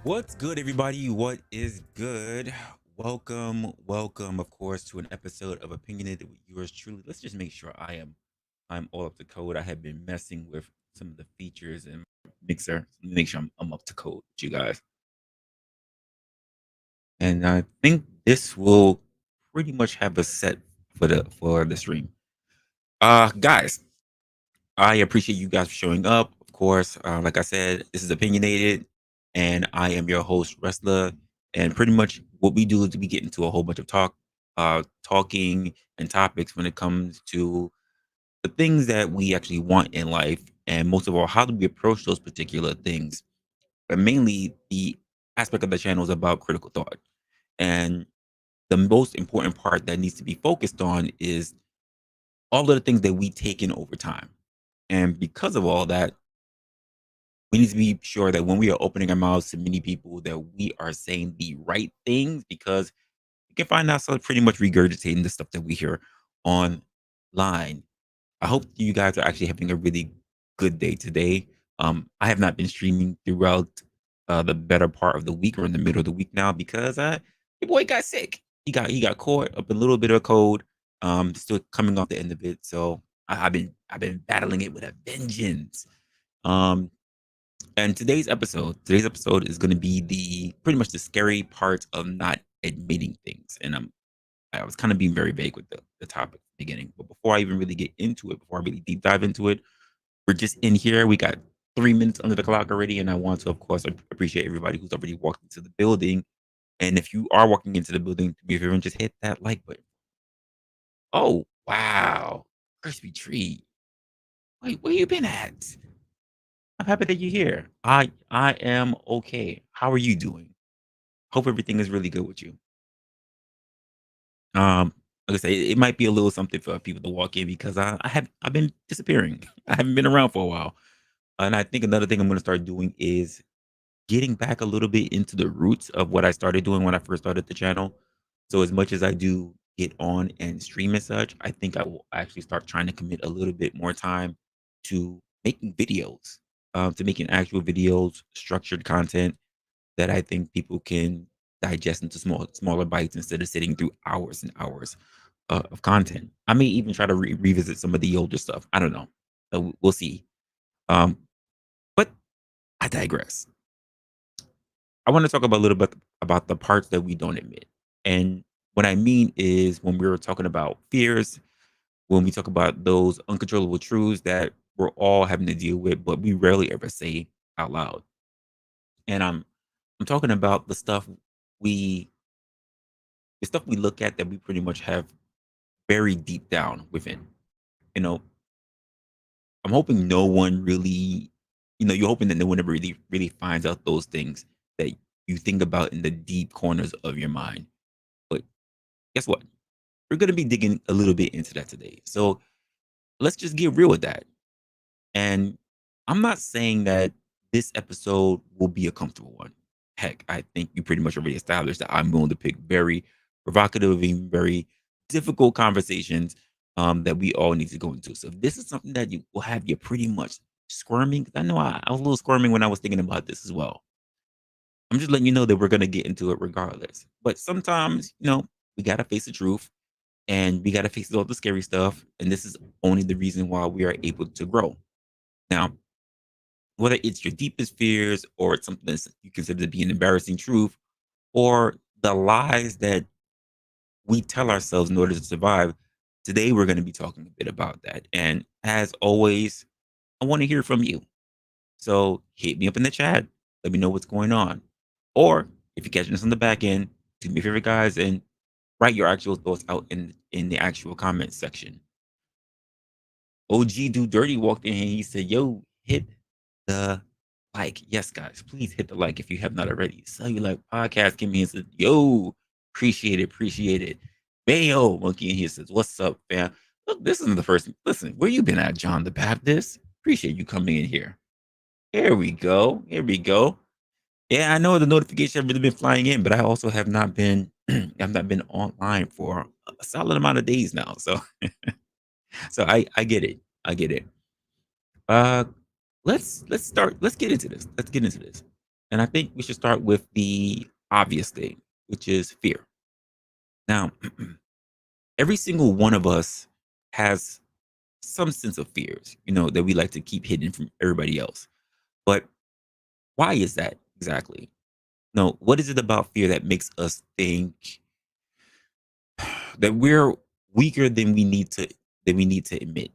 What's good, everybody? What is good? Welcome, of course, to an episode of Opinionated with yours truly. Let's just make sure I'm all up to code. I have been messing with some of the features in Mixer. Let me make sure I'm up to code with you guys. And I think this will pretty much have a set for the stream. Guys, I appreciate you guys for showing up. Of course, like I said, this is Opinionated, and I am your host, Resla. And pretty much what we do is we get into a whole bunch of talking and topics when it comes to the things that we actually want in life, and most of all, how do we approach those particular things. But mainly, the aspect of the channel is about critical thought, and the most important part that needs to be focused on is all of the things that we take in over time. And because of all that, we need to be sure that when we are opening our mouths to many people that we are saying the right things, because you can find ourselves pretty much regurgitating the stuff that we hear online. I hope you guys are actually having a really good day today. I have not been streaming throughout the better part of the week, or in the middle of the week now, because your boy got sick. He got caught up in a little bit of cold. Still coming off the end of it. So I've been battling it with a vengeance. Um, and today's episode is going to be the pretty much the scary part of not admitting things. And I was kind of being very vague with the topic at the beginning. But before I even really get into it, before I really deep dive into it, we're just in here. We got 3 minutes under the clock already. And I want to, of course, appreciate everybody who's already walked into the building. And if you are walking into the building, to be fair, just hit that like button. Oh, wow. Crispy treat. Wait, where you been at? I'm happy that you're here. I am okay. How are you doing? Hope everything is really good with you. Like I say, it might be a little something for people to walk in, because I've been disappearing. I haven't been around for a while. And I think another thing I'm gonna start doing is getting back a little bit into the roots of what I started doing when I first started the channel. So as much as I do get on and stream and such, I think I will actually start trying to commit a little bit more time to making videos, to making actual videos, structured content that I think people can digest into smaller bites instead of sitting through hours and hours of content. I may even try to revisit some of the older stuff. I don't know. We'll see. Um, but I digress. I want to talk about a little bit about the parts that we don't admit. And what I mean is, when we were talking about fears, when we talk about those uncontrollable truths that we're all having to deal with, but we rarely ever say out loud. And I'm talking about we the stuff we look at that we pretty much have buried deep down within. You know, I'm hoping no one really, you're hoping that no one ever really finds out those things that you think about in the deep corners of your mind. But guess what? We're going to be digging a little bit into that today. So let's just get real with that. And I'm not saying that this episode will be a comfortable one. Heck, I think you pretty much already established that I'm going to pick very provocative and very difficult conversations that we all need to go into. So if this is something that you will have you pretty much squirming, 'cause I know I was a little squirming when I was thinking about this as well. I'm just letting you know that we're going to get into it regardless. But sometimes, we got to face the truth, and we got to face all the scary stuff. And this is only the reason why we are able to grow. Now, whether it's your deepest fears, or it's something that you consider to be an embarrassing truth, or the lies that we tell ourselves in order to survive, today we're going to be talking a bit about that. And as always, I want to hear from you. So hit me up in the chat. Let me know what's going on. Or if you're catching us on the back end, do me a favor, guys, and write your actual thoughts out in the actual comment section. OG Do Dirty walked in here. He said, "Yo, hit the like." Yes, guys, please hit the like if you have not already. Cellular Podcast came in and said, "Yo, appreciate it." Mayo Monkey in here says, "What's up, fam?" Look, this isn't the first. Listen, where you been at, John the Baptist? Appreciate you coming in here. Here we go. Here we go. Yeah, I know the notification have really been flying in, but I also have not been I've not been online for a solid amount of days now. So I get it. I get it. Uh let's start. Let's get into this. Let's get into this. And I think we should start with the obvious thing, which is fear. Now, every single one of us has some sense of fears, that we like to keep hidden from everybody else. But why is that exactly? No, what is it about fear that makes us think that we're weaker than we need to admit?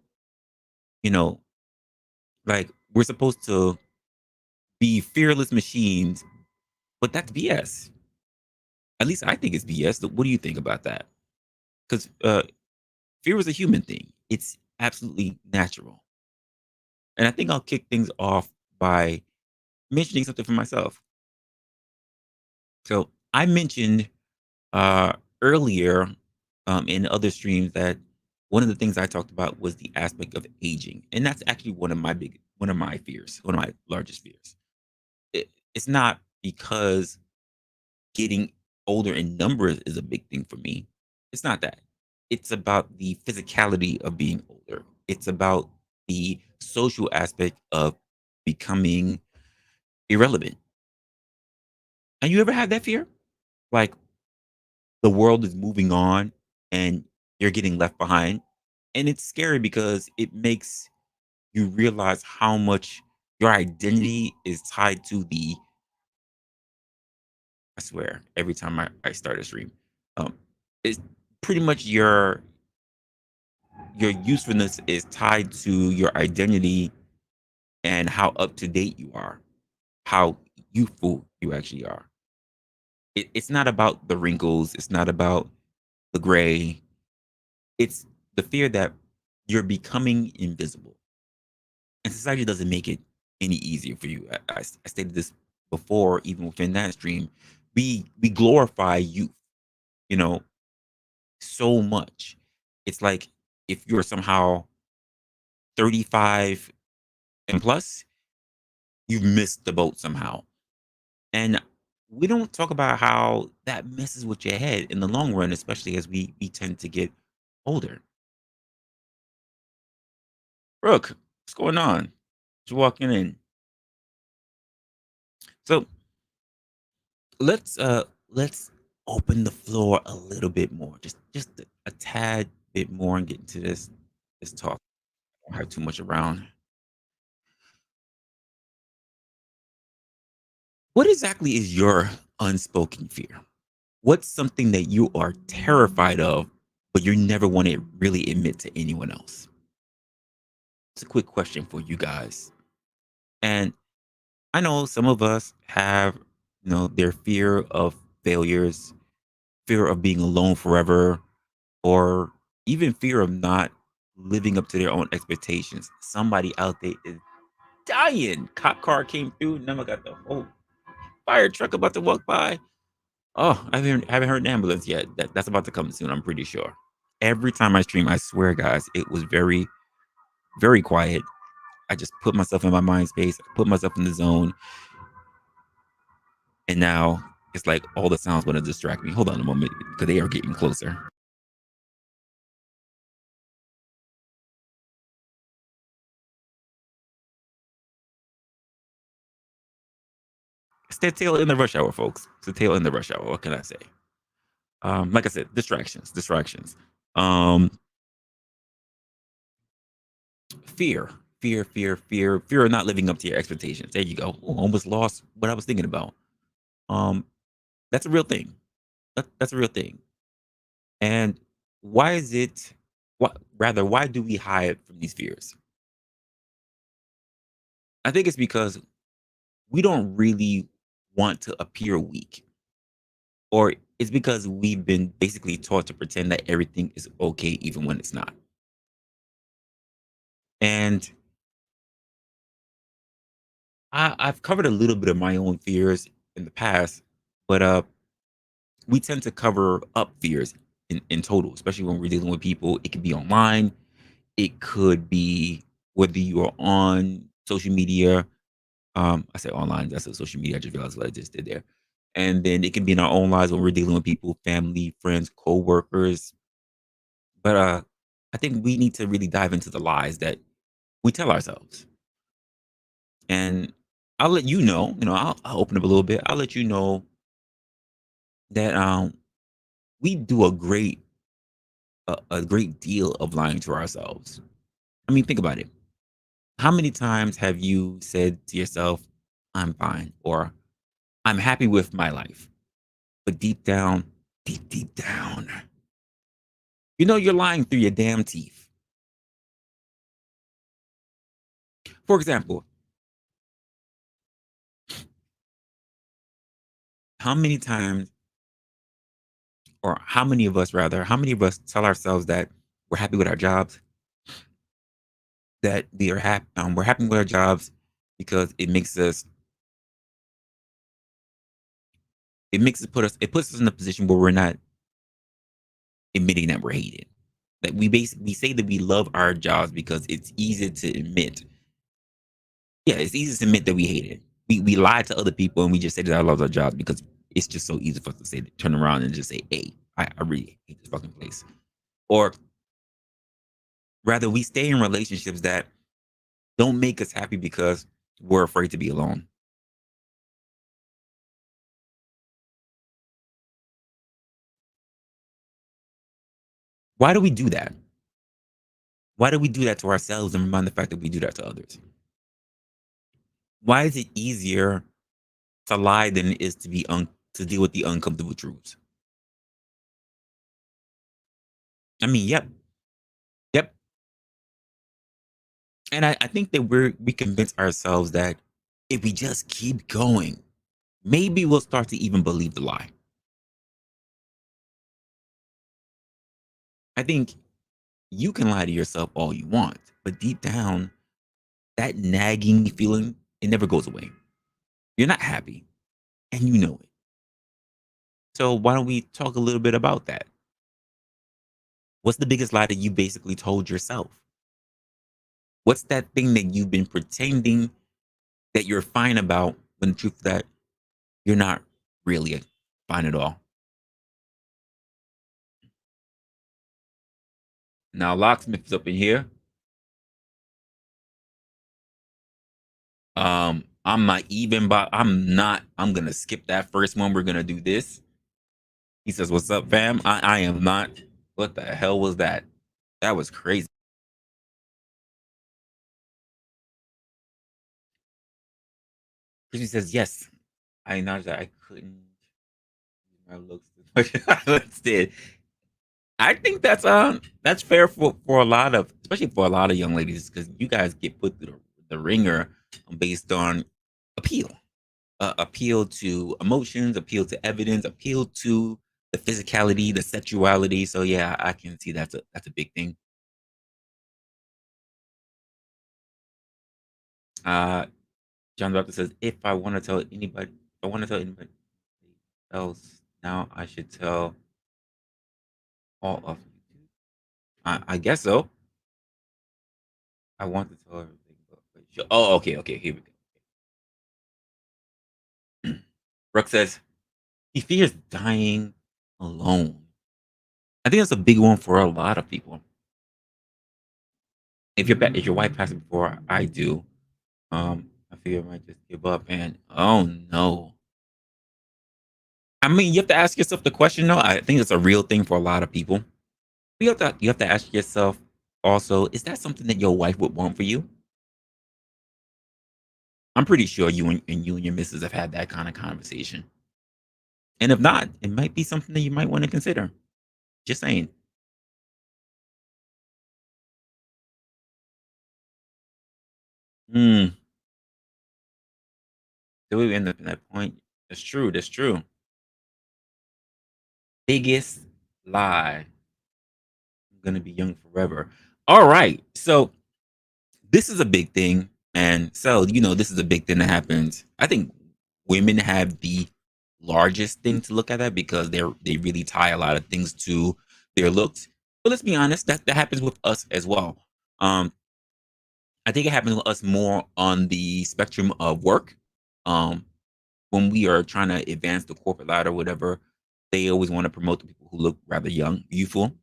You know, like we're supposed to be fearless machines, but that's BS. At least I think it's BS. What do you think about that? Because fear is a human thing. It's absolutely natural. And I think I'll kick things off by mentioning something for myself. So I mentioned uh, earlier in other streams that one of the things I talked about was the aspect of aging, and that's actually one of my fears, one of my largest fears. It's not because getting older in numbers is a big thing for me. It's not that. It's about the physicality of being older. It's about the social aspect of becoming irrelevant. And you ever had that fear? Like the world is moving on and you're getting left behind. And it's scary because it makes you realize how much your identity is tied to I swear, every time I start a stream, um, it's pretty much your usefulness is tied to your identity and how up to date you are, how youthful you actually are. It's not about the wrinkles, it's not about the gray. It's the fear that you're becoming invisible, and society doesn't make it any easier for you. I stated this before, even within that stream. We glorify youth, you know, so much. It's like if you're somehow 35 and plus, you've missed the boat somehow. And we don't talk about how that messes with your head in the long run, especially as we tend to get older. Brooke, what's going on? Just walking in. So let's open the floor a little bit more, just a tad bit more, and get into this talk. I don't have too much around. What exactly is your unspoken fear? What's something that you are terrified of, but you never want to really admit to anyone else? It's a quick question for you guys. And I know some of us have, their fear of failures, fear of being alone forever, or even fear of not living up to their own expectations. Somebody out there is dying. Cop car came through. Now I got the whole fire truck about to walk by. Oh, I haven't heard an ambulance yet. That's about to come soon, I'm pretty sure. Every time I stream, I swear, guys, it was very, very quiet. I just put myself in my mind space, put myself in the zone, and now it's like all the sounds want to distract me. Hold on a moment, because they are getting closer. It's the tail in the rush hour, folks. It's the tail in the rush hour. What can I say? Like I said, distractions. Um, fear, fear of not living up to your expectations. There you go. Ooh, almost lost what I was thinking about. Um, that's a real thing. That's a real thing. And why is it? What rather? Why do we hide from these fears? I think it's because we don't really want to appear weak, or it's because we've been basically taught to pretend that everything is okay, even when it's not. And I've covered a little bit of my own fears in the past, but we tend to cover up fears in total, especially when we're dealing with people. It could be online, it could be whether you are on social media. I say online, that's a social media. I just realized what I just did there. And then it can be in our own lives when we're dealing with people, family, friends, co-workers. But I think we need to really dive into the lies that we tell ourselves. And I'll let you know, I'll open up a little bit. I'll let you know that we do a great deal of lying to ourselves. I mean, think about it. How many times have you said to yourself, I'm fine, or I'm happy with my life? But deep down, deep down, you're lying through your damn teeth. For example, how many times, or how many of us rather, how many of us tell ourselves that we're happy with our jobs, that we're happy with our jobs because it puts us in a position where we're not admitting that we're hated. That we say that we love our jobs because it's easy to admit. Yeah, it's easy to admit that we hate it. We lie to other people and we just say that I love our jobs because it's just so easy for us to say, turn around and just say, hey, I really hate this fucking place. Or rather, we stay in relationships that don't make us happy because we're afraid to be alone. Why do we do that? Why do we do that to ourselves and remind the fact that we do that to others? Why is it easier to lie than it is to deal with the uncomfortable truths? I mean, yep, yep. And I think that we convince ourselves that if we just keep going, maybe we'll start to even believe the lie. I think you can lie to yourself all you want, but deep down, that nagging feeling, it never goes away. You're not happy, and you know it. So why don't we talk a little bit about that? What's the biggest lie that you basically told yourself? What's that thing that you've been pretending that you're fine about when the truth is that you're not really fine at all? Now, Locksmith is up in here. I'm not even, but I'm not. I'm gonna skip that first one. We're gonna do this. He says, "What's up, fam?" I am not. What the hell was that? That was crazy. He says, "Yes, I acknowledge that I couldn't use my looks as much as I once did." I think that's fair for a lot of, especially for a lot of young ladies, because you guys get put through the ringer based on appeal. Appeal to emotions, appeal to evidence, appeal to the physicality, the sexuality. So yeah, I can see that's a big thing. Uh, John the Baptist says, if I want to tell anybody else now, I should tell all of you. I guess so. I want to tell everything, but oh, okay, here we go. Brooke says he fears dying alone. I think that's a big one for a lot of people. If your wife passes before I do, I figure I might just give up. And oh no, I mean, you have to ask yourself the question. Though I think it's a real thing for a lot of people. You have to ask yourself also: is that something that your wife would want for you? I'm pretty sure you and your missus have had that kind of conversation. And if not, it might be something that you might want to consider. Just saying. Hmm. Do we end up in that point? That's true. That's true. Biggest lie. I'm gonna be young forever. All right. So this is a big thing. And so, this is a big thing that happens. I think women have the largest thing to look at that because they really tie a lot of things to their looks. But let's be honest, that happens with us as well. Um, I think it happens with us more on the spectrum of work. Um, when we are trying to advance the corporate ladder, or whatever, they always want to promote the people who look rather young, youthful.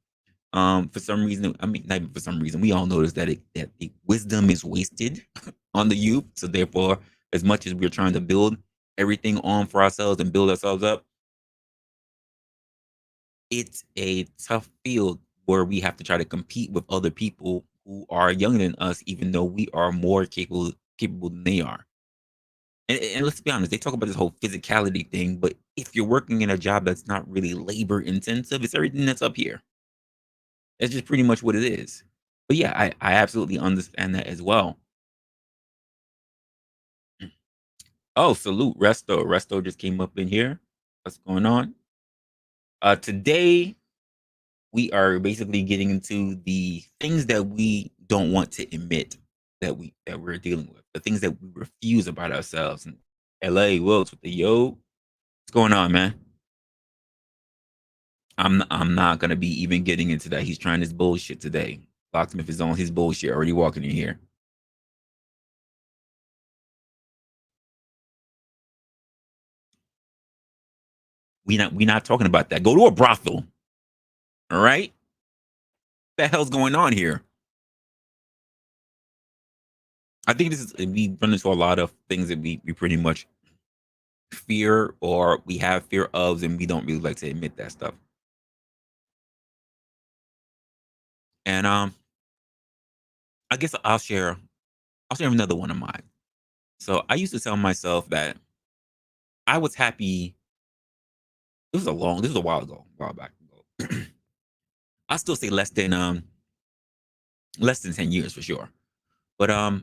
For some reason, I mean, not even for some reason, we all notice that the wisdom is wasted on the youth. So therefore, as much as we're trying to build everything on for ourselves and build ourselves up, it's a tough field where we have to try to compete with other people who are younger than us, even though we are more capable than they are. And let's be honest, they talk about this whole physicality thing, but if you're working in a job that's not really labor intensive, it's everything that's up here. That's just pretty much what it is. But yeah, I absolutely understand that as well. Oh, salute Resto. Resto just came up in here. What's going on? Today we are basically getting into the things that we don't want to admit that we're dealing with, the things that we refuse about ourselves. And LA Wilkes with the yo, what's going on, man? I'm not gonna be even getting into that. He's trying his bullshit today. Locksmith is on his bullshit already walking in here. We not talking about that. Go to a brothel. All right? What the hell's going on here? I think this is we run into a lot of things that we pretty much fear or we have fear of, and we don't really like to admit that stuff. And I guess I'll share another one of mine. So I used to tell myself that I was happy. This was a while back ago. I still say less than 10 years for sure. But I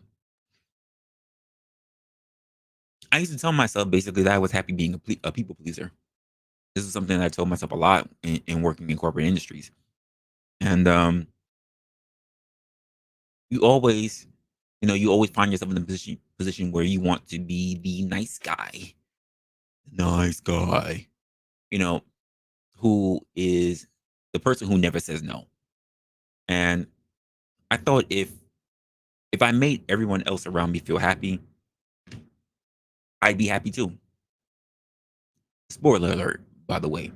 used to tell myself basically that I was happy being a people pleaser. This is something that I told myself a lot in working in corporate industries. And you always, you always find yourself in a position where you want to be the nice guy, you know, who is the person who never says no. And I thought if I made everyone else around me feel happy, I'd be happy too. Spoiler alert, by the way,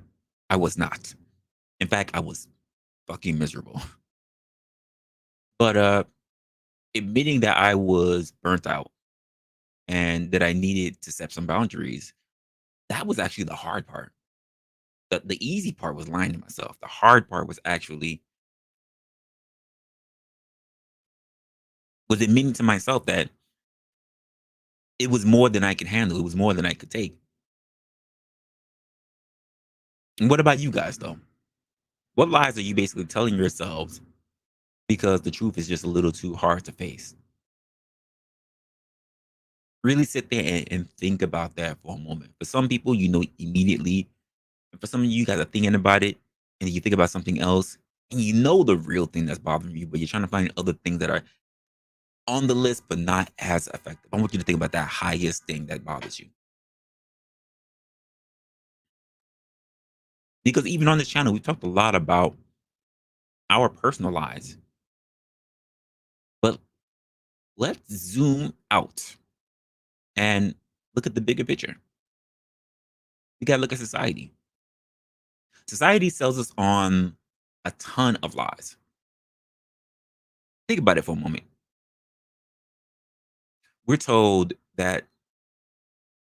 I was not. In fact, I was fucking miserable. But admitting that I was burnt out and that I needed to set some boundaries, that was actually the hard part. The easy part was lying to myself. The hard part was admitting to myself that it was more than I could handle. It was more than I could take. And what about you guys though? What lies are you basically telling yourselves because the truth is just a little too hard to face? Really sit there and think about that for a moment. For some people, you know immediately. And for some of you guys are thinking about it and you think about something else and you know the real thing that's bothering you, but you're trying to find other things that are on the list but not as effective. I want you to think about that highest thing that bothers you. Because even on this channel, we talked a lot about our personal lives. But let's zoom out and look at the bigger picture. We gotta look at society. Society sells us on a ton of lies. Think about it for a moment. We're told that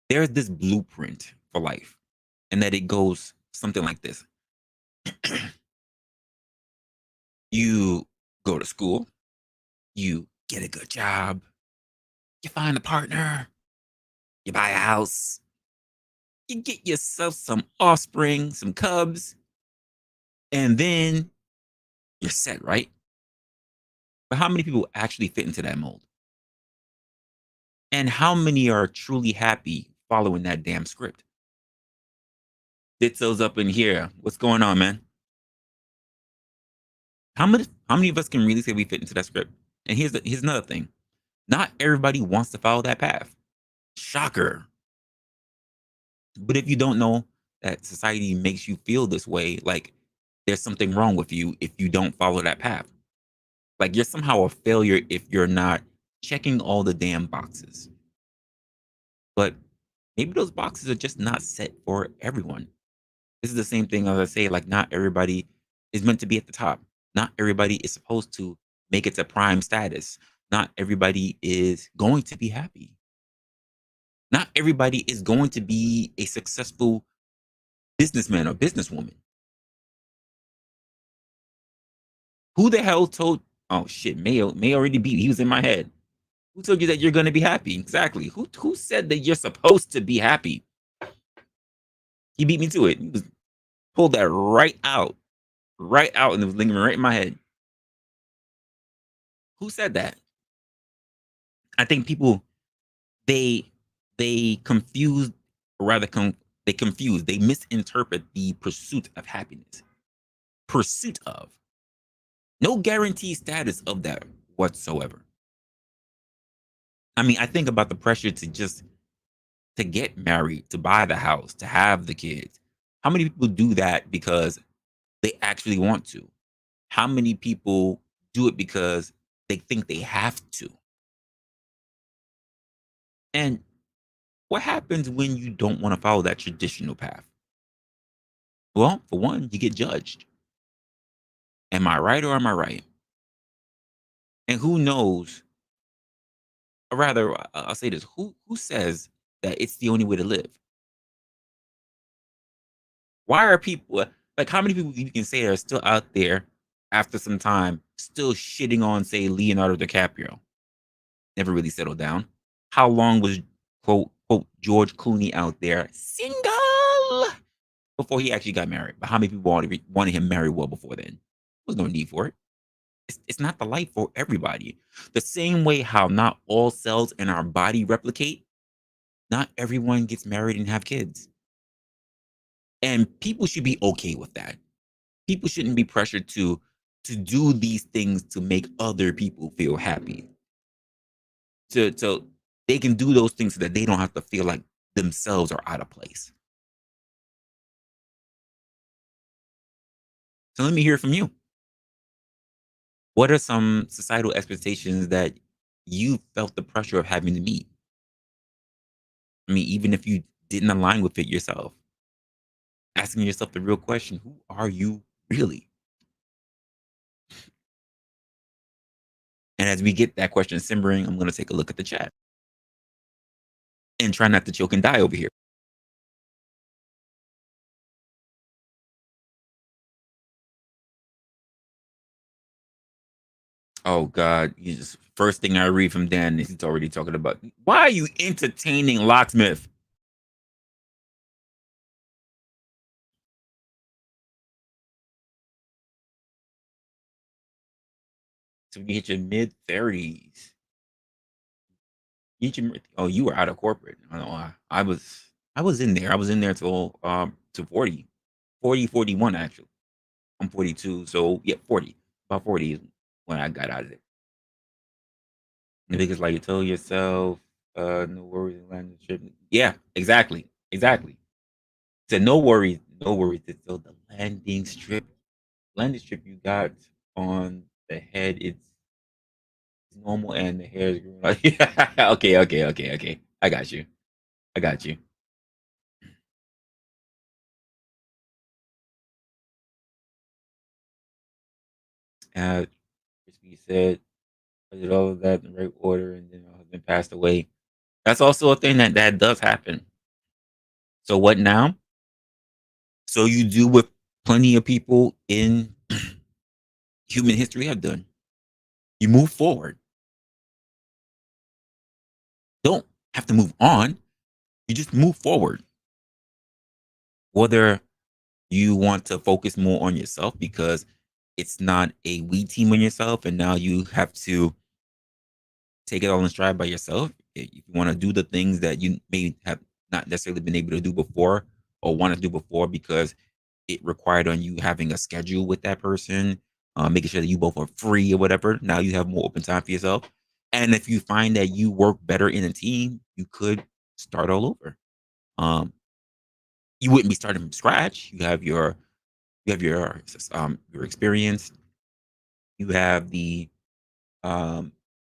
there's this blueprint for life and that it goes something like this. You go to school, you get a good job, you find a partner, you buy a house, you get yourself some offspring, some cubs, and then you're set, right? But how many people actually fit into that mold? And how many are truly happy following that damn script? Ditzo's up in here. What's going on, man? How many of us can really say we fit into that script? And here's another thing. Not everybody wants to follow that path. Shocker. But if you don't know that society makes you feel this way, like there's something wrong with you if you don't follow that path. Like you're somehow a failure if you're not checking all the damn boxes. But maybe those boxes are just not set for everyone. This is the same thing as I say, like not everybody is meant to be at the top. Not everybody is supposed to make it to prime status. Not everybody is going to be happy. Not everybody is going to be a successful businessman or businesswoman. Who the hell told? Oh shit, May already beat. He was in my head. Who told you that you're going to be happy? Exactly. Who said that you're supposed to be happy? He beat me to it. He was pulled that right out, and it was lingering right in my head. Who said that? I think people they they confuse, or rather, they misinterpret the pursuit of happiness. Pursuit of, no guaranteed status of that whatsoever. I mean, I think about the pressure to get married, to buy the house, to have the kids. How many people do that because they actually want to? How many people do it because they think they have to? And what happens when you don't want to follow that traditional path? Well, for one, you get judged. Am I right or am I right? And who knows, or rather, I'll say this: who says that it's the only way to live? Why are people like, how many people you can say are still out there after some time still shitting on, say, Leonardo DiCaprio? Never really settled down. How long was quote George Clooney out there single before he actually got married? But how many people wanted him married well before then? There was no need for it. It's not the life for everybody. The same way how not all cells in our body replicate, not everyone gets married and have kids. And people should be okay with that. People shouldn't be pressured to do these things to make other people feel happy. So they can do those things so that they don't have to feel like themselves are out of place. So let me hear from you. What are some societal expectations that you felt the pressure of having to meet? I mean, even if you didn't align with it yourself, asking yourself the real question: who are you really? And as we get that question simmering, I'm going to take a look at the chat and try not to choke and die over here. Oh God! You just first thing I read from Dan is he's already talking about why are you entertaining locksmith? So you hit your mid-30s. Oh, you were out of corporate. I don't know. I was in there. I was in there till to 40, 40, 41 actually. I'm 42, so yeah, 40. About 40 is when I got out of it. The biggest lie you told yourself, no worries, land the trip. Yeah, exactly, exactly. Said no worries, no worries. It's still the landing strip you got on the head. It's normal, and the hair is growing. Okay, okay, okay, okay. I got you. I got you. Uh, Crispy said, I did all of that in the right order, and then my husband passed away. That's also a thing that does happen. So what now? So you do what plenty of people in human history have done. You move forward. Don't have to move on. You just move forward. Whether you want to focus more on yourself because it's not a we team on yourself, and now you have to take it all in stride by yourself. If you want to do the things that you may have not necessarily been able to do before or want to do before because it required on you having a schedule with that person, making sure that you both are free or whatever. Now you have more open time for yourself. And if you find that you work better in a team, you could start all over. Um, you wouldn't be starting from scratch. You have your experience. You have the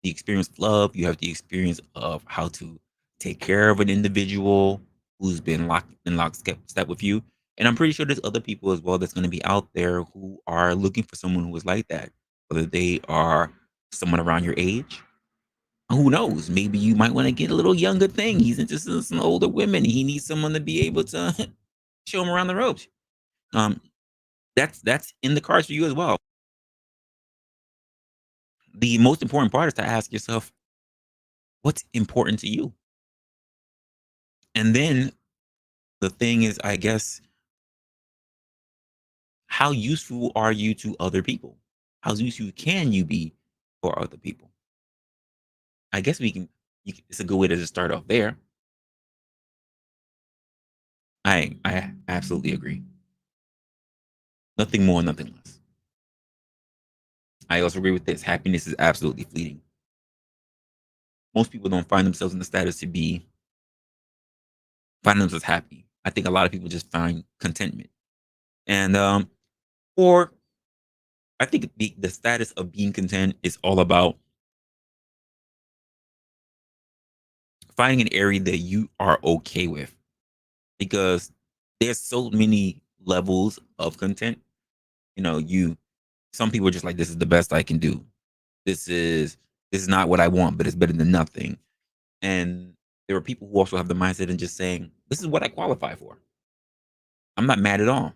experience of love. You have the experience of how to take care of an individual who's been lockstep with you. And I'm pretty sure there's other people as well that's going to be out there who are looking for someone who is like that, whether they are someone around your age, Who knows? Maybe you might want to get a little younger thing. He's interested in some older women. He needs someone to be able to show him around the ropes. Um, that's in the cards for you as well. The most important part is to ask yourself, what's important to you? And then the thing is, I guess, how useful are you to other people? How useful can you be for other people? I guess it's a good way to just start off there. I absolutely agree. Nothing more, nothing less. I also agree with this. Happiness is absolutely fleeting. Most people don't find themselves in the status to be find themselves happy. I think a lot of people just find contentment. And or I think the status of being content is all about finding an area that you are okay with, because there's so many levels of content. You some people are just like, this is the best I can do. This is this is not what I want, but it's better than nothing. And there are people who also have the mindset and just saying, this is what I qualify for. I'm not mad at all.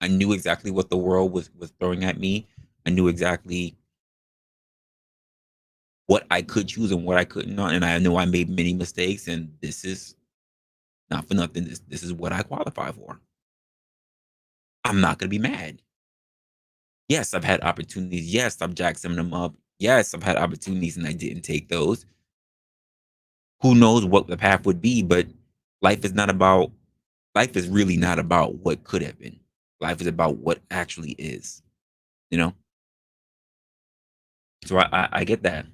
I knew exactly what the world was throwing at me. I knew exactly what I could choose and what I couldn't not. And I know I made many mistakes, and this is not for nothing. This is what I qualify for. I'm not gonna be mad. Yes, I've had opportunities. Yes, I've jacked some of them up. Yes, I've had opportunities and I didn't take those. Who knows what the path would be, but life is not about life is really not about what could have been. Life is about what actually is, you know? So I get that.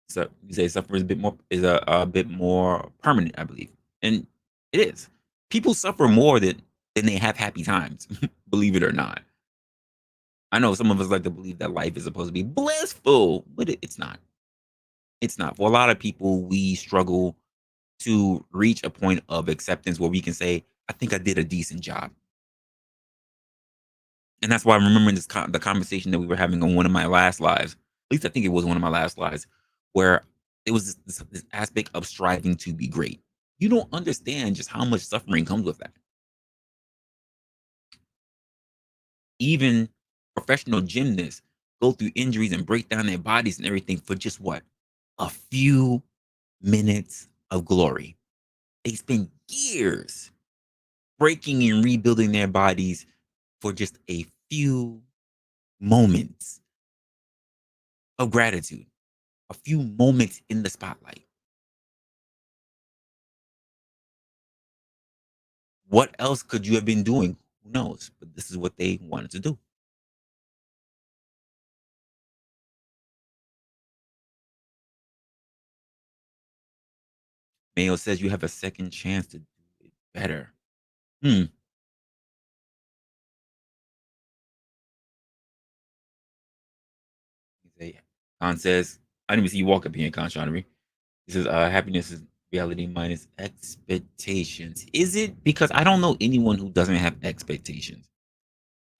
So you say suffering is a bit more permanent, I believe. And it is. People suffer more than they have happy times, believe it or not. I know some of us like to believe that life is supposed to be blissful, but it's not. It's not. For a lot of people, we struggle to reach a point of acceptance where we can say, I think I did a decent job. And that's why I'm remembering the conversation that we were having on one of my last lives. At least I think it was one of my last lives, where it was this aspect of striving to be great. You don't understand just how much suffering comes with that. Even professional gymnasts go through injuries and break down their bodies and everything for just what? A few minutes of glory. They spend years breaking and rebuilding their bodies for just a few moments of gratitude, a few moments in the spotlight. What else could you have been doing? Who knows? But this is what they wanted to do. Mayo says you have a second chance to do it better. Hmm. Khan says, I didn't even see you walk up here, Khan Shawnee. He says, happiness is reality minus expectations. Is it? Because I don't know anyone who doesn't have expectations.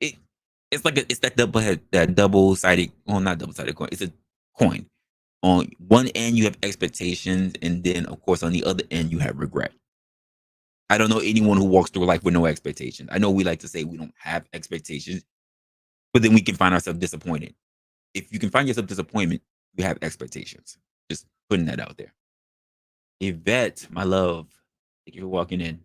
It it's like it's that double sided, well, not double sided coin. It's a coin. On one end you have expectations, and then of course on the other end you have regret. I don't know anyone who walks through life with no expectations. I know we like to say we don't have expectations, but then we can find ourselves disappointed. If you can find yourself disappointment, you have expectations. Just putting that out there. Yvette, my love, thank you for walking in.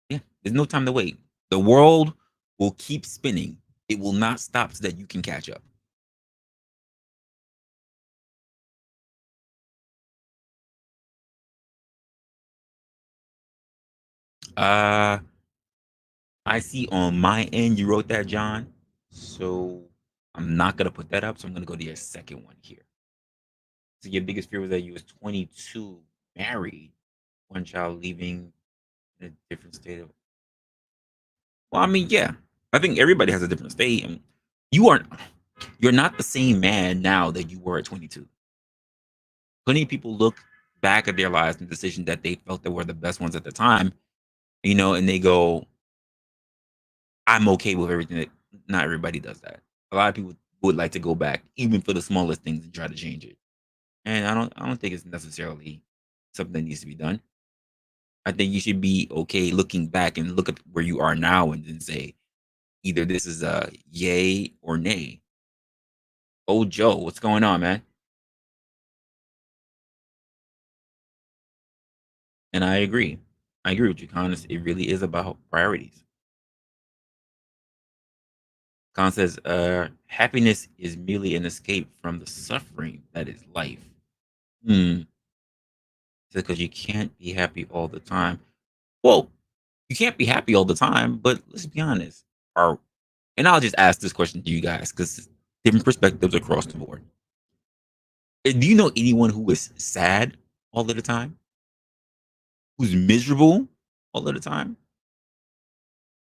Yeah, there's no time to wait. The world will keep spinning. It will not stop so that you can catch up. Uh, I see on my end you wrote that, John. So I'm not gonna put that up. So I'm gonna go to your second one here. So your biggest fear was that you was 22, married, one child, leaving in a different state of. Well, I mean, yeah, I think everybody has a different state, and you aren't. You're not the same man now that you were at 22. Plenty of people look back at their lives and decisions that they felt that were the best ones at the time, and they go, I'm okay with everything. Not everybody does that. A lot of people would like to go back, even for the smallest things, and try to change it. And I don't think it's necessarily something that needs to be done. I think you should be okay looking back and look at where you are now and then say either this is a yay or nay. Oh Joe, what's going on, man? And I agree. I agree with you, Con. It really is about priorities. Con says, happiness is merely an escape from the suffering that is life. Hmm. Because you can't be happy all the time. Well, you can't be happy all the time, but let's be honest. Are and I'll just ask this question to you guys because different perspectives across the board. Do you know anyone who is sad all of the time? Who's miserable all of the time?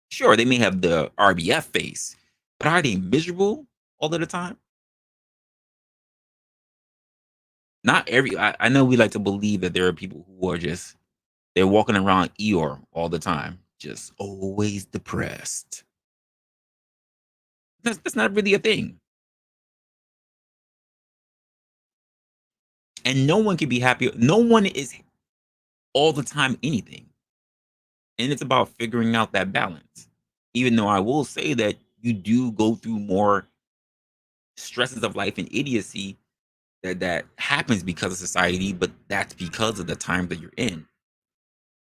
Sure, they may have the RBF face, but are they miserable all of the time? Not every. I know we like to believe that there are people who are just they're walking around Eeyore all the time, just always depressed. That's not really a thing, and no one can be happy. No one is all the time anything, and it's about figuring out that balance. Even though I will say that you do go through more stresses of life and idiocy that happens because of society, but that's because of the time that you're in.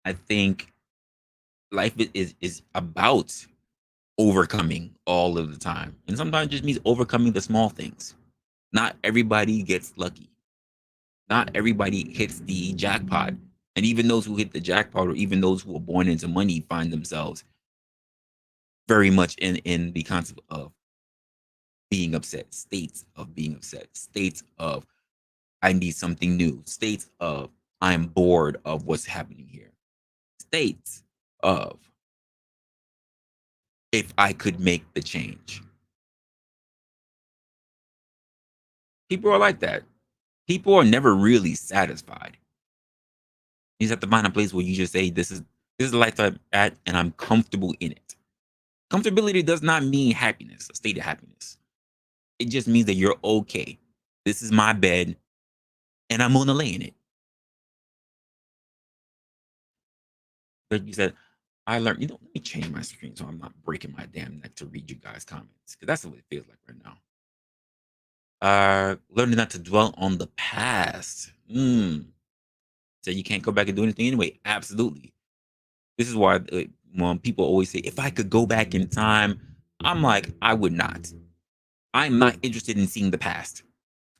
I think life is about overcoming all of the time, and sometimes it just means overcoming the small things. Not everybody gets lucky. Not everybody hits the jackpot, and even those who hit the jackpot, or even those who are born into money, find themselves very much in the concept of being upset, states of being upset, states of I need something new, states of I'm bored of what's happening here, states of if I could make the change. People are like that. People are never really satisfied. You just have to find a place where you just say, this is the life I'm at and I'm comfortable in it. Comfortability does not mean happiness, a state of happiness. It just means that you're okay. This is my bed and I'm gonna lay in it. But you said, I learned, let me change my screen so I'm not breaking my damn neck to read you guys' comments. Because that's what it feels like right now. Learning not to dwell on the past. So you can't go back and do anything anyway. Absolutely. This is why when people always say, if I could go back in time, I'm like, I would not. I'm not interested in seeing the past.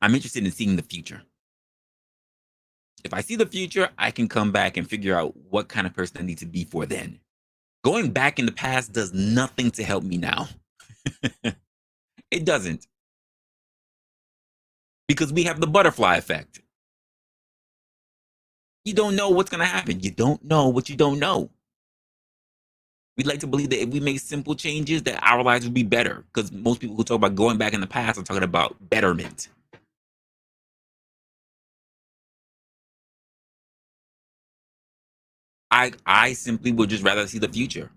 I'm interested in seeing the future. If I see the future, I can come back and figure out what kind of person I need to be for then. Going back in the past does nothing to help me now. It doesn't, because we have the butterfly effect. You don't know what's going to happen. You don't know what you don't know. We'd like to believe that if we make simple changes, that our lives would be better. Because most people who talk about going back in the past are talking about betterment. I simply would just rather see the future.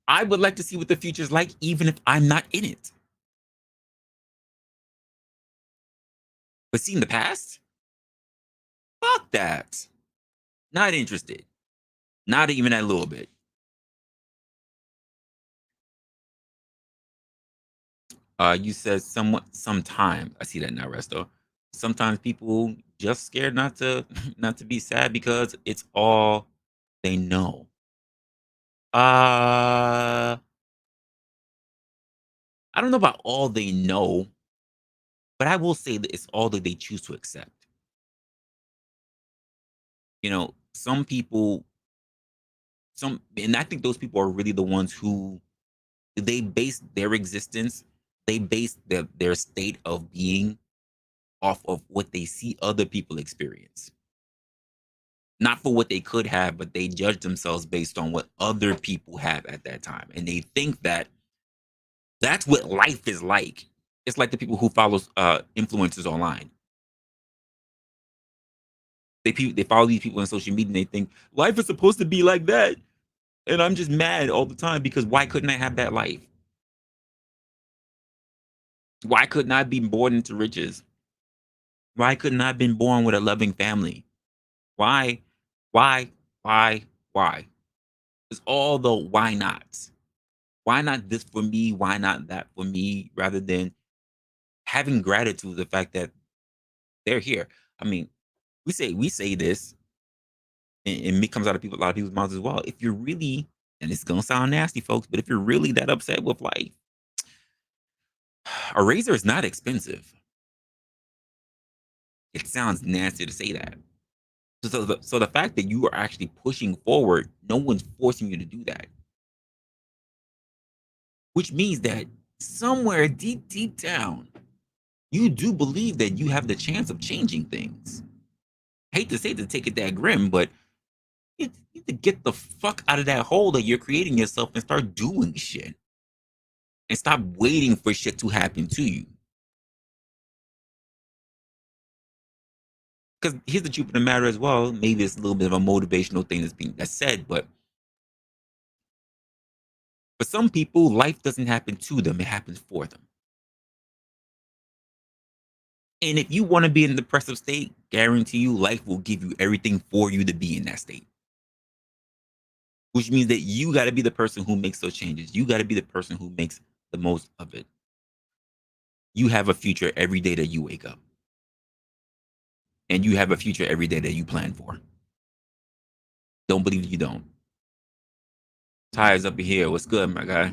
I would like to see what the future is like, even if I'm not in it. But seeing the past, fuck that. Not interested. Not even a little bit. You said somewhat sometimes. I see that now, Resto. Sometimes people just scared not to not to be sad because it's all they know. Uh I don't know about all they know, but I will say that it's all that they choose to accept. Some people, and I think those people are really the ones who they base their existence, they base their state of being off of what they see other people experience. Not for what they could have, but they judge themselves based on what other people have at that time. And they think that that's what life is like. It's like the people who follow influencers online. They follow these people on social media and they think life is supposed to be like that. And I'm just mad all the time because why couldn't I have that life? Why couldn't I be born into riches? Why couldn't I have been born with a loving family? Why? Why? Why? Why? It's all the why nots. Why not this for me? Why not that for me? Rather than having gratitude, the fact that they're here. I mean, we say this, and it comes out of people, a lot of people's mouths as well. If you're really, and it's gonna sound nasty, folks, but if you're really that upset with life, a razor is not expensive. It sounds nasty to say that. So the fact that you are actually pushing forward, no one's forcing you to do that, which means that somewhere deep, deep down, you do believe that you have the chance of changing things. Hate to say to take it that grim, but you need to get the fuck out of that hole that you're creating yourself and start doing shit and stop waiting for shit to happen to you. Because here's the truth of the matter as well. Maybe it's a little bit of a motivational thing that's said, but for some people, life doesn't happen to them; it happens for them. And if you want to be in a depressive state, guarantee you, life will give you everything for you to be in that state. Which means that you got to be the person who makes those changes. You got to be the person who makes the most of it. You have a future every day that you wake up, and you have a future every day that you plan for. Don't believe you don't. Ty's up here. What's good, my guy?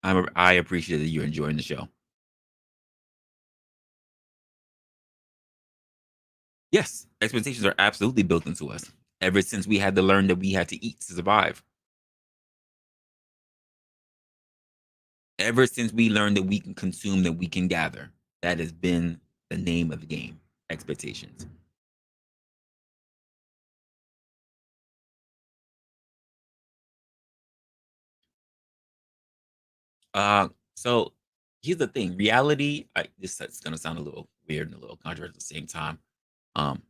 I appreciate that you're enjoying the show. Yes, expectations are absolutely built into us. Ever since we had to learn that we had to eat to survive. Ever since we learned that we can consume, that we can gather. That has been the name of the game. Expectations. So here's the thing. Reality, this is gonna sound a little weird and a little controversial at the same time. Um,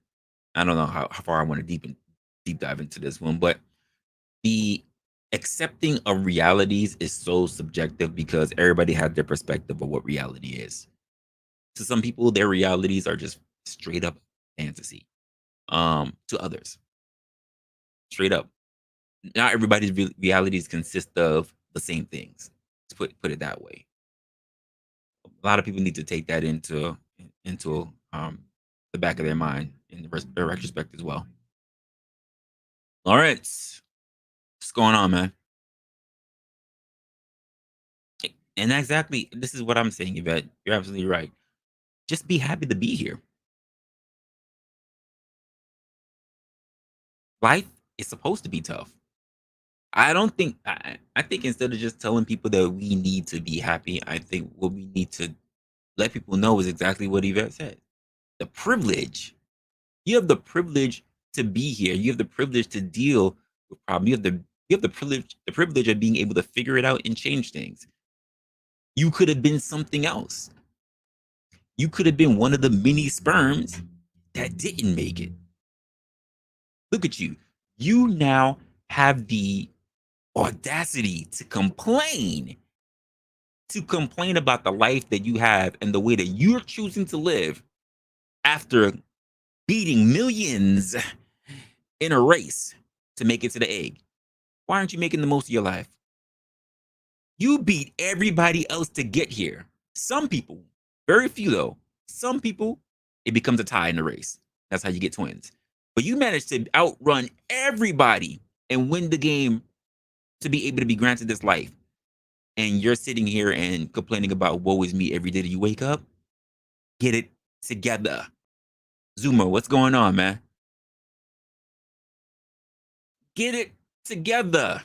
I don't know how far I want to deep dive into this one, but the accepting of realities is so subjective because everybody has their perspective of what reality is. To some people, their realities are just straight up fantasy. To others, straight up, not everybody's realities consist of the same things. Let's put it that way. A lot of people need to take that into the back of their mind in the retrospect as well. All right, what's going on, man? And exactly, this is what I'm saying, Yvette. You're absolutely right. Just be happy to be here. Life is supposed to be tough. I think instead of just telling people that we need to be happy, I think what we need to let people know is exactly what Yvette said. The privilege. You have the privilege to be here. You have the privilege to deal with problems. You have the privilege of being able to figure it out and change things. You could have been something else. You could have been one of the many sperms that didn't make it. Look at you. You now have the audacity to complain about the life that you have and the way that you're choosing to live after beating millions in a race to make it to the egg. Why aren't you making the most of your life? You beat everybody else to get here. Some people, very few though, some people, it becomes a tie in the race. That's how you get twins. But you managed to outrun everybody and win the game to be able to be granted this life. And you're sitting here and complaining about woe is me every day that you wake up. Get it together. Zuma, what's going on, man? Get it together.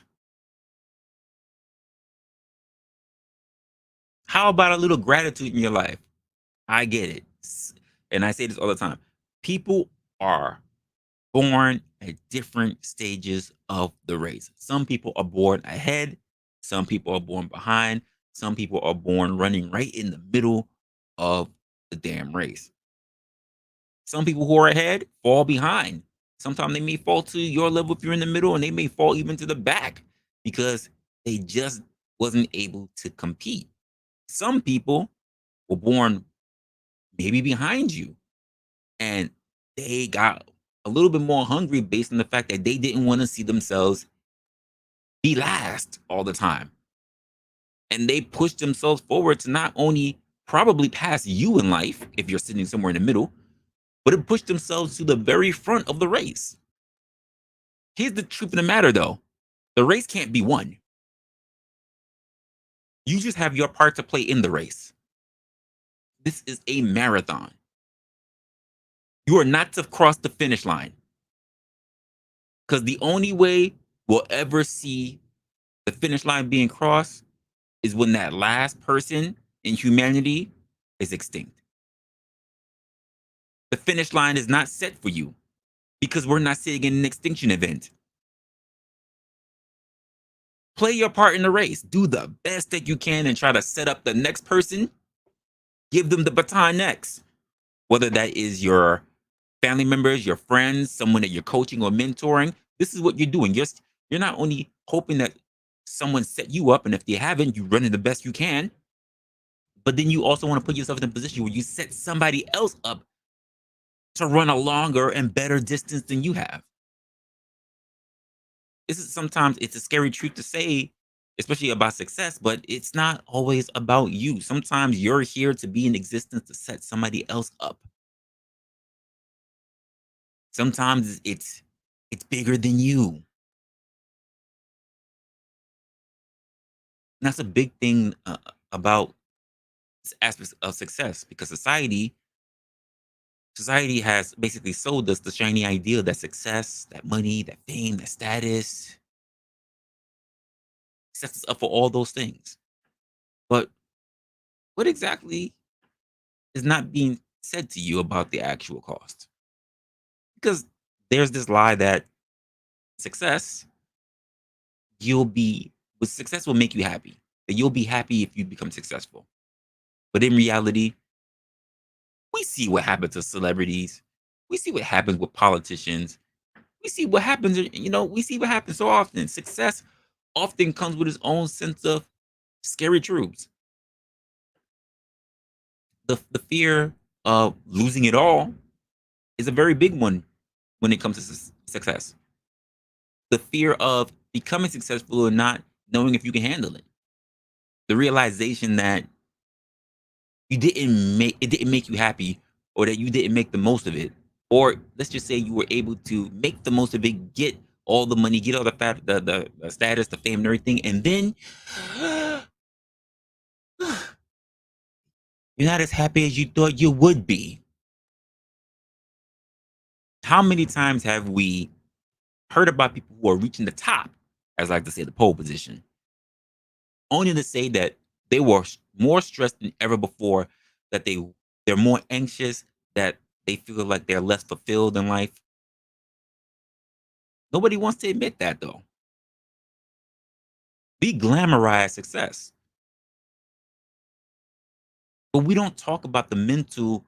How about a little gratitude in your life? I get it. And I say this all the time. People are born at different stages of the race. Some people are born ahead, some people are born behind, some people are born running right in the middle of the damn race. Some people who are ahead fall behind. Sometimes they may fall to your level if you're in the middle, and they may fall even to the back because they just wasn't able to compete. Some people were born maybe behind you, and they got a little bit more hungry based on the fact that they didn't want to see themselves be last all the time. And they pushed themselves forward to not only probably pass you in life if you're sitting somewhere in the middle, but it pushed themselves to the very front of the race. Here's the truth of the matter though. The race can't be won. You just have your part to play in the race. This is a marathon. You are not to cross the finish line. Because the only way we'll ever see the finish line being crossed is when that last person in humanity is extinct. The finish line is not set for you because we're not sitting in an extinction event. Play your part in the race. Do the best that you can and try to set up the next person. Give them the baton next. Whether that is your family members, your friends, someone that you're coaching or mentoring. This is what you're doing. You're not only hoping that someone set you up, and if they haven't, you run it the best you can. But then you also want to put yourself in a position where you set somebody else up to run a longer and better distance than you have. This is sometimes it's a scary truth to say, especially about success, but it's not always about you. Sometimes you're here to be in existence to set somebody else up. Sometimes it's bigger than you. And that's a big thing about aspects of success because society has basically sold us the shiny ideal that success, that money, that fame, that status sets us up for all those things. But what exactly is not being said to you about the actual cost? Because there's this lie that success, you'll be with success will make you happy. That you'll be happy if you become successful. But in reality, we see what happens to celebrities. We see what happens with politicians. We see what happens, we see what happens so often. Success often comes with its own sense of scary truths. The fear of losing it all is a very big one when it comes to success. The fear of becoming successful and not knowing if you can handle it. The realization that it didn't make you happy, or that you didn't make the most of it. Or let's just say you were able to make the most of it, get all the money, get all the status, the fame and everything, and then you're not as happy as you thought you would be. How many times have we heard about people who are reaching the top, as I like to say, the pole position, only to say that they were more stressed than ever before, that they're more anxious, that they feel like they're less fulfilled in life. Nobody wants to admit that though. We glamorize success, but we don't talk about the mental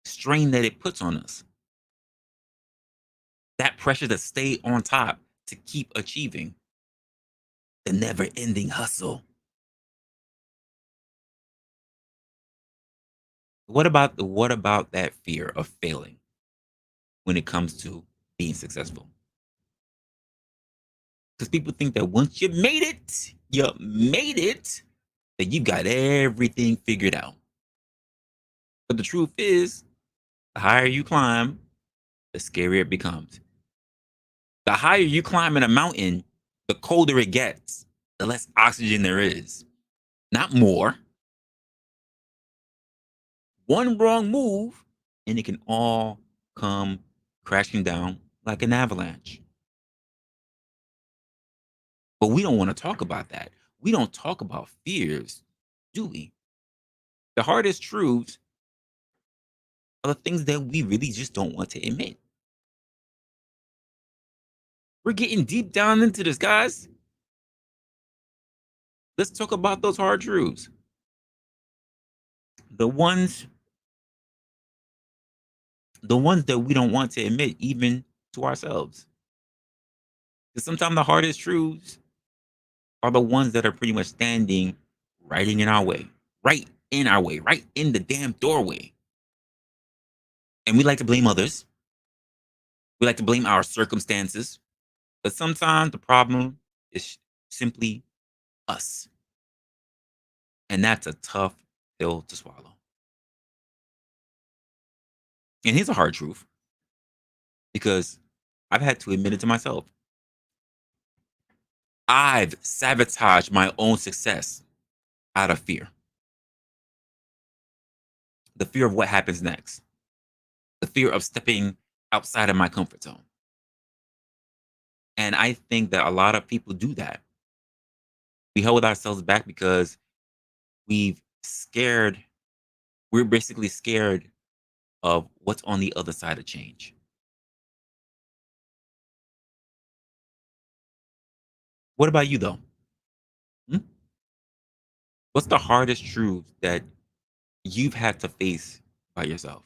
strain that it puts on us. That pressure to stay on top, to keep achieving, the never ending hustle. What about that fear of failing when it comes to being successful? Because people think that once you made it, that you got everything figured out. But the truth is, the higher you climb, the scarier it becomes. The higher you climb in a mountain, the colder it gets, the less oxygen there is. Not more. One wrong move, and it can all come crashing down like an avalanche. But we don't want to talk about that. We don't talk about fears, do we? The hardest truths are the things that we really just don't want to admit. We're getting deep down into this, guys. Let's talk about those hard truths. The ones The ones that we don't want to admit even to ourselves. Because sometimes the hardest truths are the ones that are pretty much standing right in our way, right in our way, right in the damn doorway. And we like to blame others. We like to blame our circumstances. But sometimes the problem is simply us. And that's a tough pill to swallow. And here's a hard truth because I've had to admit it to myself. I've sabotaged my own success out of fear. The fear of what happens next, the fear of stepping outside of my comfort zone. And I think that a lot of people do that. We hold ourselves back because we've scared, we're basically scared of what's on the other side of change. What about you though? Hmm? What's the hardest truth that you've had to face by yourself?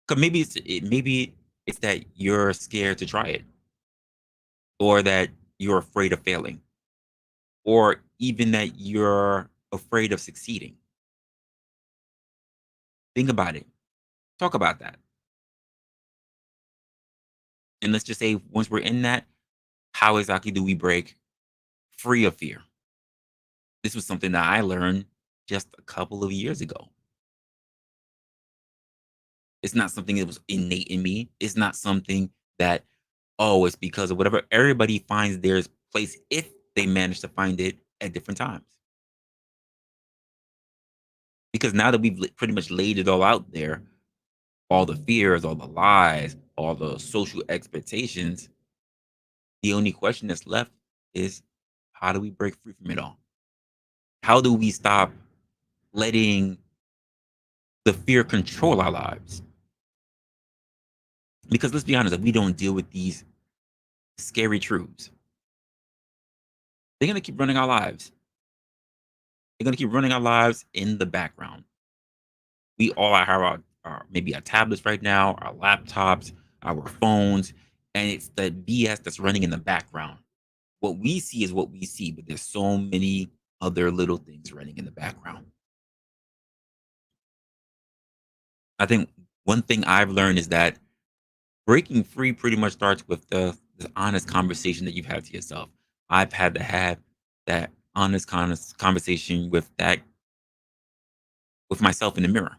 Because maybe it's that you're scared to try it, or that you're afraid of failing, or even that you're afraid of succeeding. Think about it. Talk about that. And let's just say once we're in that, how exactly do we break free of fear? This was something that I learned just a couple of years ago. It's not something that was innate in me. It's not something that, oh, it's because of whatever. Everybody finds their place if they manage to find it at different times. Because now that we've pretty much laid it all out there, all the fears, all the lies, all the social expectations, the only question that's left is how do we break free from it all? How do we stop letting the fear control our lives? Because let's be honest, if we don't deal with these scary truths, they're going to keep running our lives. They're going to keep running our lives in the background. We all have our maybe our tablets right now, our laptops, our phones, and it's the BS that's running in the background. What we see is what we see, but there's so many other little things running in the background. I think one thing I've learned is that breaking free pretty much starts with the honest conversation that you've had to yourself. I've had to have that honest conversation with myself in the mirror.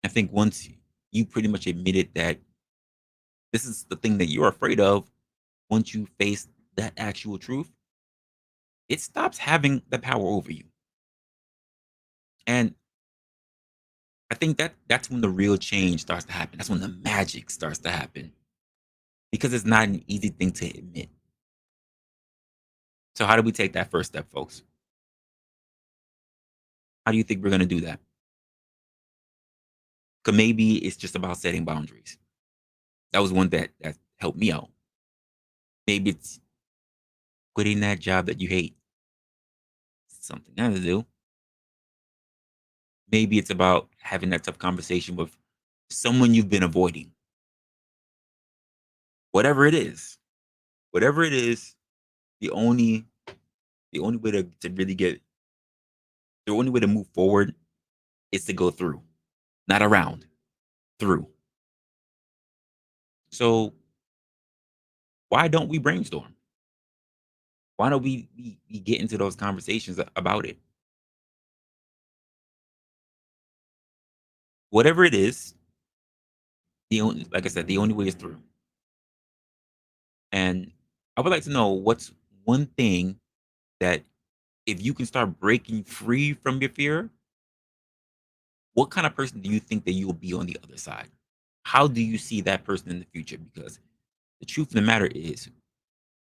I think once you pretty much admitted that this is the thing that you're afraid of, once you face that actual truth, it stops having the power over you. And I think that that's when the real change starts to happen. That's when the magic starts to happen because it's not an easy thing to admit. So how do we take that first step, folks? How do you think we're going to do that? Because maybe it's just about setting boundaries. That was one that helped me out. Maybe it's quitting that job that you hate. Something I have to do. Maybe it's about having that tough conversation with someone you've been avoiding. Whatever it is, the only the only way to really get the only way to move forward is to go through, not around, through. So why don't we brainstorm? Why don't we get into those conversations about it? Whatever it is, the only like I said, the only way is through. And I would like to know what's one thing that if you can start breaking free from your fear, what kind of person do you think that you will be on the other side? How do you see that person in the future? Because the truth of the matter is,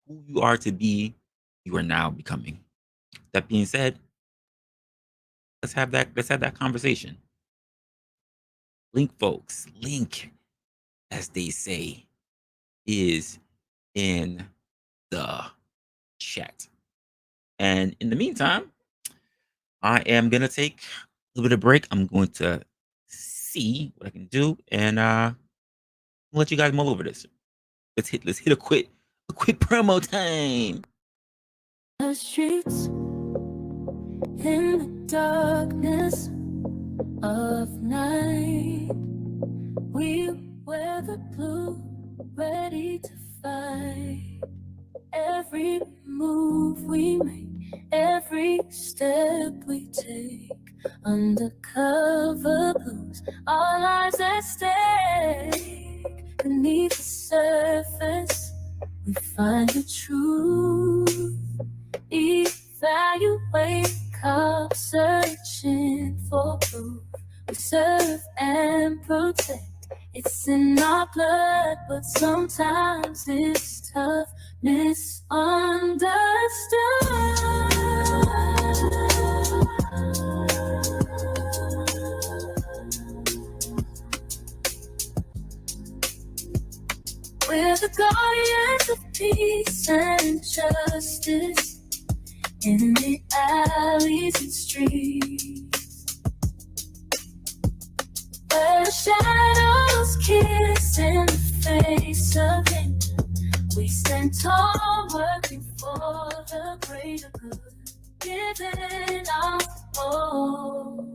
who you are to be, you are now becoming. That being said, let's have that conversation. Link folks, link as they say is in the chat. And in the meantime, I am gonna take little bit of break. I'm going to see what I can do, and I'll let you guys mull over this. Let's hit a quick promo time. The streets in the darkness of night, we wear the blue, ready to fight. Every move we make, every step we take, undercover blues, our lives at stake. Beneath the surface, we find the truth. Evaluate, cop, searching for proof. We serve and protect. It's in our blood, but sometimes it's tough, misunderstood. We're the guardians of peace and justice in the alleys and streets, where the shadows kiss in the face of danger. We stand tall, working for the greater good, giving our all.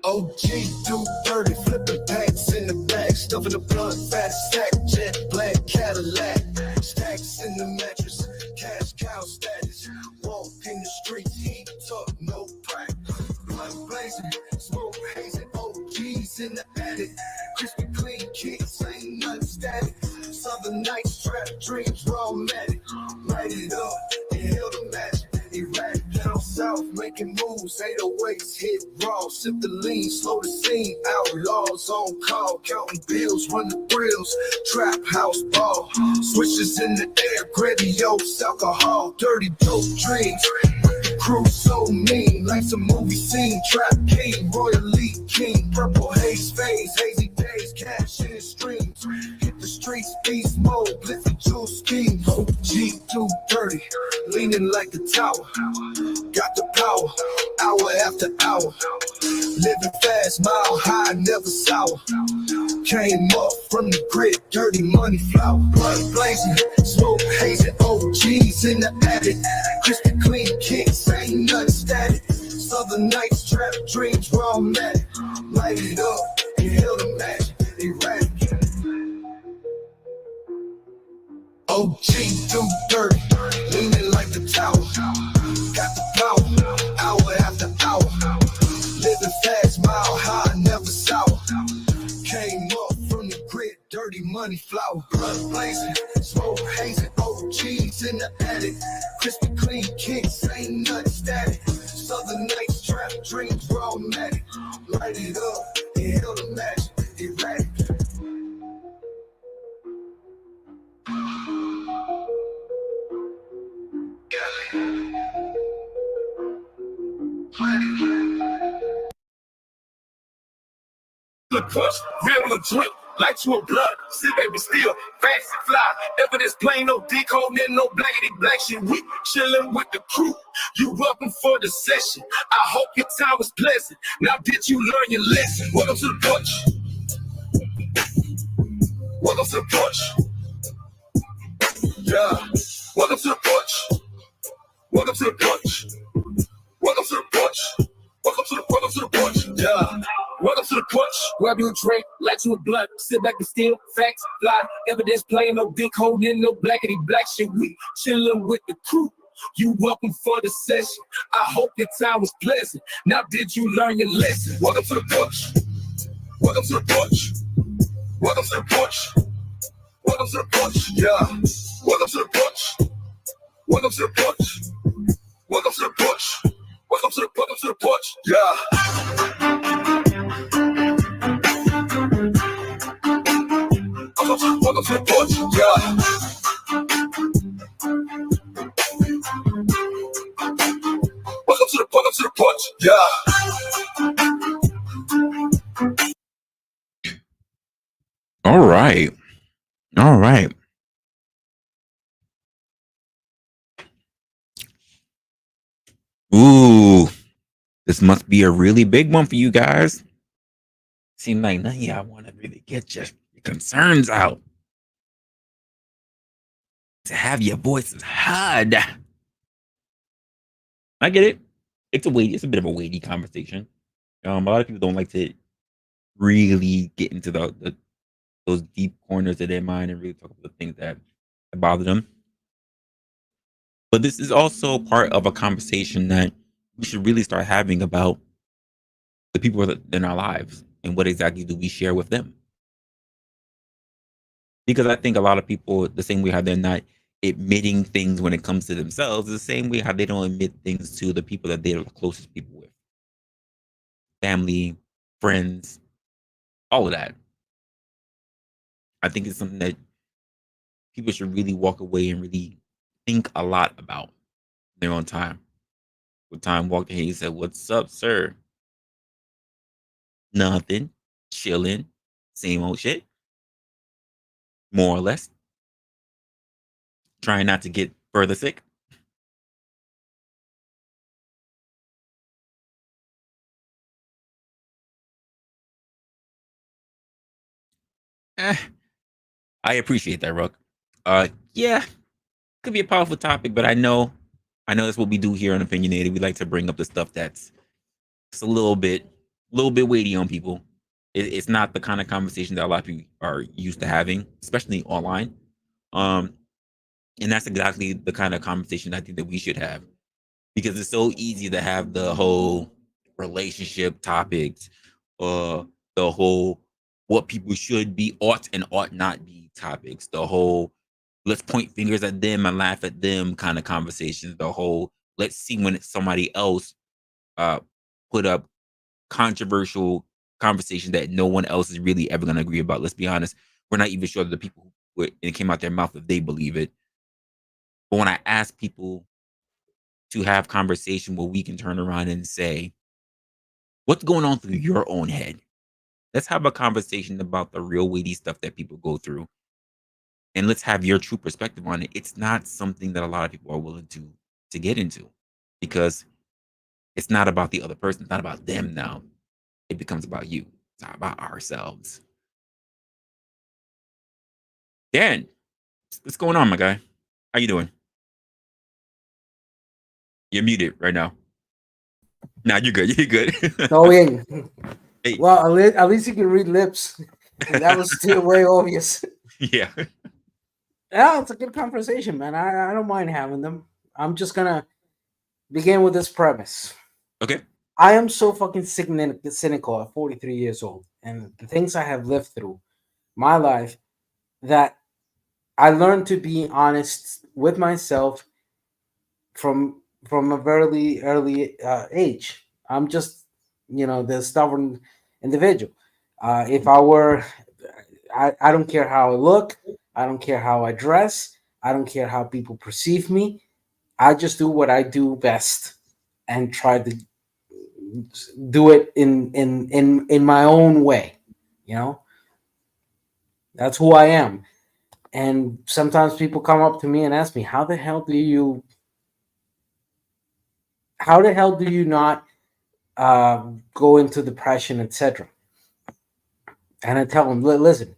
OG do dirty, flipping packs in the back, stuffing the blunt, fat stack, jet black Cadillac, stacks in the mattress, cash cow status, walk in the streets, heat up, no crack, blood blazing, smoke hazing, OGs in the attic, crispy clean kicks, ain't nothing static, southern nights, trap dreams, raw matic, light it up, inhale the magic. Erratic down south, making moves, 808s hit raw, sip the lean, slow the scene, outlaws on call, counting bills, run the grills, trap house ball, switches in the air, grandiose alcohol, dirty dope dreams, crew so mean, life's a movie scene, trap king, royal elite king, purple haze phase, hazy days, cash in the streams, hit the streets, beast mode, blitzy jewel scheme, OG too dirty, leaning like the tower, got the power, hour after hour, living fast, mile high, never sour, came up from the grid, dirty money flower, blood blazing, smoke hazing, OGs in the attic, crispy clean kicks, ain't nothing static, southern nights, trap dreams, raw matic, light it up, inhale the magic, erratic. OG do dirty, leaning like the tower, got the power, hour after hour, living fast, mile high, never sour, came up from the grid, dirty money flower, blood blazing, smoke hazing, OGs in the attic, crispy clean kicks, ain't nothing static, southern nights, trap dreams, raw matic, light it up, inhale the magic, erratic. The push, real or drink, like to a blood, sit baby still, fast and fly, evidence plain, no dick holding, no blankety black shit, we chillin' with the crew, you welcome for the session, I hope your time was pleasant, now did you learn your lesson, welcome to the push, welcome to the push, yeah, welcome to the push, welcome to the push, welcome to the push, welcome to the push, yeah. Welcome to the punch, grab you a drink, light you a blunt, sit back and steal, facts fly, evidence plain, no dick holding, no blackity black shit, we chillin' with the crew. You welcome for the session, I hope your time was pleasant, now did you learn your lesson? Welcome to the punch, welcome to the punch, welcome to the punch, welcome to the punch, yeah, welcome to the punch, welcome to the punch, welcome to the punch, welcome to the punch, yeah. to the punch. Yeah. Welcome to the punch. Yeah. All right. All right. Ooh, this must be a really big one for you guys. Seem like none of y'all want to really get your concerns out. To have your voices heard. I get it. It's a bit of a weighty conversation. A lot of people don't like to really get into those deep corners of their mind and really talk about the things that bother them. But this is also part of a conversation that we should really start having about the people that in our lives and what exactly do we share with them. Because I think a lot of people, the same way how they're not admitting things when it comes to themselves, is the same way how they don't admit things to the people that they're the closest people with. Family, friends, all of that. I think it's something that people should really walk away and really think a lot about their own time. With time walked in, he said, "What's up, sir?" Nothing. Chilling. Same old shit. More or less. Trying not to get further sick. Eh, I appreciate that, Rook. Yeah, could be a powerful topic, but I know that's what we do here on Opinionated. We like to bring up the stuff that's just a little bit weighty on people. It's not the kind of conversation that a lot of people are used to having, especially online. Um, and that's exactly the kind of conversation I think that we should have because it's so easy to have the whole relationship topics, uh, the whole what people should be, ought and ought not be topics, the whole let's point fingers at them and laugh at them kind of conversations, the whole let's see when somebody else uh, put up controversial conversation that no one else is really ever going to agree about. Let's be honest, we're not even sure that the people who it came out their mouth if they believe it. But when I ask people to have conversation where we can turn around and say, what's going on through your own head? Let's have a conversation about the real weighty stuff that people go through. And let's have your true perspective on it. It's not something that a lot of people are willing to get into because it's not about the other person. It's not about them now. It becomes about you. It's not about ourselves. Dan, what's going on, my guy? How you doing? You're muted right now. Nah, you're good. You're good. No, yeah. Hey. Well, at least you can read lips. That was still way obvious. Yeah. Yeah, it's a good conversation, man. I don't mind having them. I'm just gonna begin with this premise. Okay. I am so fucking cynical at 43 years old, and the things I have lived through my life that I learned to be honest with myself from a very early age. I'm just, the stubborn individual. If I were, I don't care how I look. I don't care how I dress. I don't care how people perceive me. I just do what I do best and try to do it in my own way. You know, that's who I am. And sometimes people come up to me and ask me, how the hell do you not go into depression, etc.?" And I tell them, listen,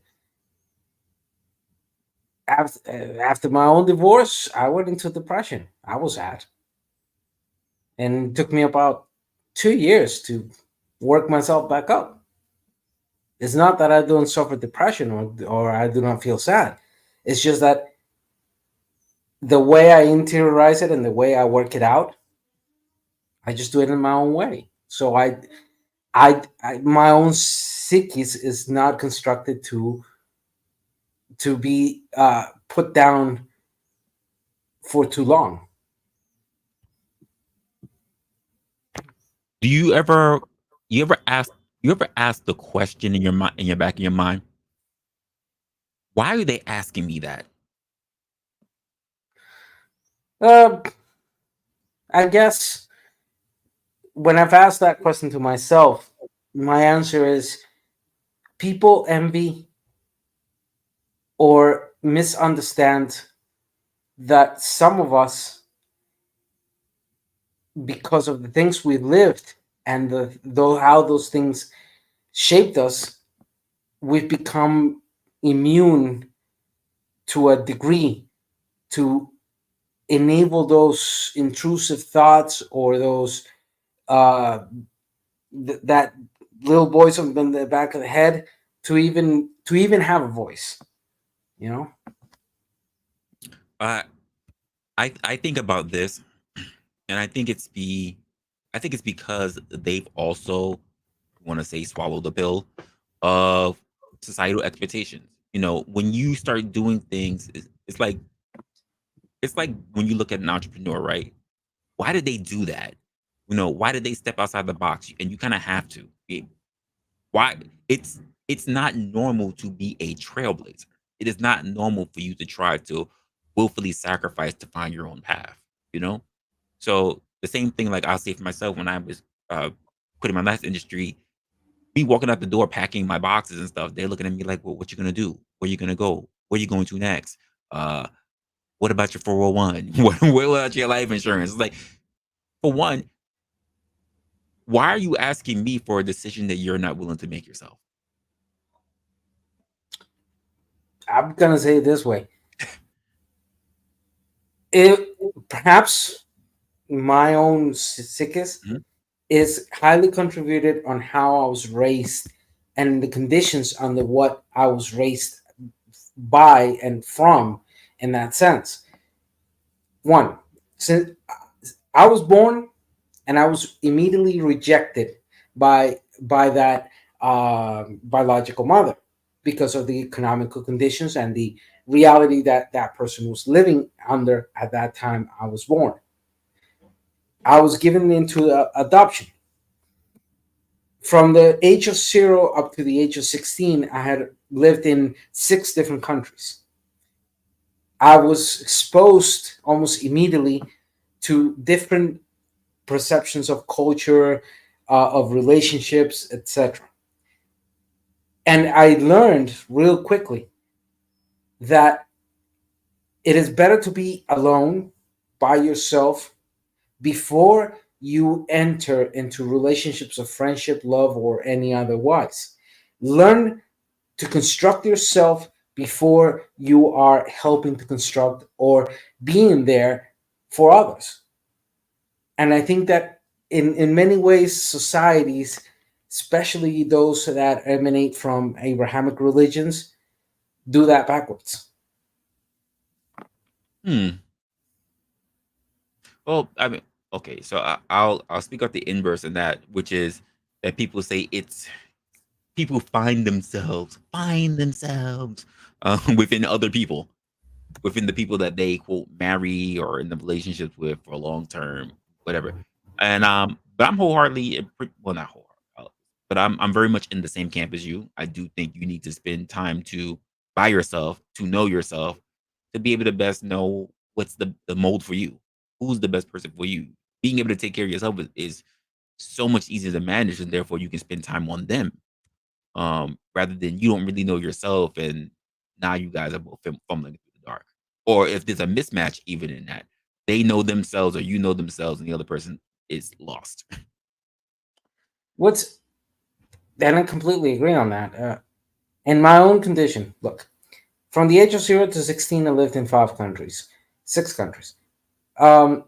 after my own divorce, I went into depression. I was at, and it took me about 2 years to work myself back up. It's not that I don't suffer depression or I do not feel sad. It's just that the way I interiorize it and the way I work it out, I just do it in my own way. So my own psyche is not constructed to be put down for too long. Do you ever ask the question in your mind in your back of your mind? Why are they asking me that? Uh, I guess when I've asked that question to myself, my answer is people envy or misunderstand that some of us, because of the things we lived and though how those things shaped us, we've become immune to a degree to enable those intrusive thoughts or those uh, that little voice in the back of the head to even have a voice. You know, Uh, I think about this, and I think it's because they've also want to say swallow the pill of societal expectations. You know, when you start doing things, it's like when you look at an entrepreneur, right? Why did they do that? You know, why did they step outside the box? And you kind of have to. Why? It's it's not normal to be a trailblazer. It is not normal for you to try to willfully sacrifice to find your own path. You know, so the same thing, like I'll say for myself when I was quitting my last industry, me walking out the door packing my boxes and stuff, they're looking at me like, "Well, what you gonna do? Where you gonna go? Where you going to next? Uh, what about your 401? What about your life insurance?" It's like, for one, why are you asking me for a decision that you're not willing to make yourself? I'm gonna say it this way: it perhaps my own sickness Mhm. is highly contributed on how I was raised and the conditions under what I was raised by and from in that sense. One, since I was born and I was immediately rejected by that biological mother because of the economical conditions and the reality that that person was living under at that time I was born. I was given into adoption. From the age of 0 up to the age of 16, I had lived in 6 different countries. I was exposed almost immediately to different perceptions of culture, of relationships, etc. And I learned real quickly that it is better to be alone by yourself before you enter into relationships of friendship, love, or any otherwise. Learn to construct yourself before you are helping to construct or being there for others. And I think that in many ways, societies, especially those that emanate from Abrahamic religions, do that backwards. Hmm. Well, I mean, okay, so I'll speak out the inverse in that, which is that people say it's people find themselves within other people, within the people that they quote marry or in the relationships with for long term, whatever. And but I'm wholeheartedly well, not wholeheartedly, but I'm very much in the same camp as you. I do think you need to spend time to by yourself to know yourself to be able to best know what's the mold for you, who's the best person for you. Being able to take care of yourself is so much easier to manage, and therefore you can spend time on them rather than you don't really know yourself, and now you guys are both fumbling through the dark. Or if there's a mismatch, even in that, they know themselves or you know themselves, and the other person is lost. What's and I completely agree on that. In my own condition, look, from the age of 0 to 16, I lived in 5 countries, 6 countries. Um,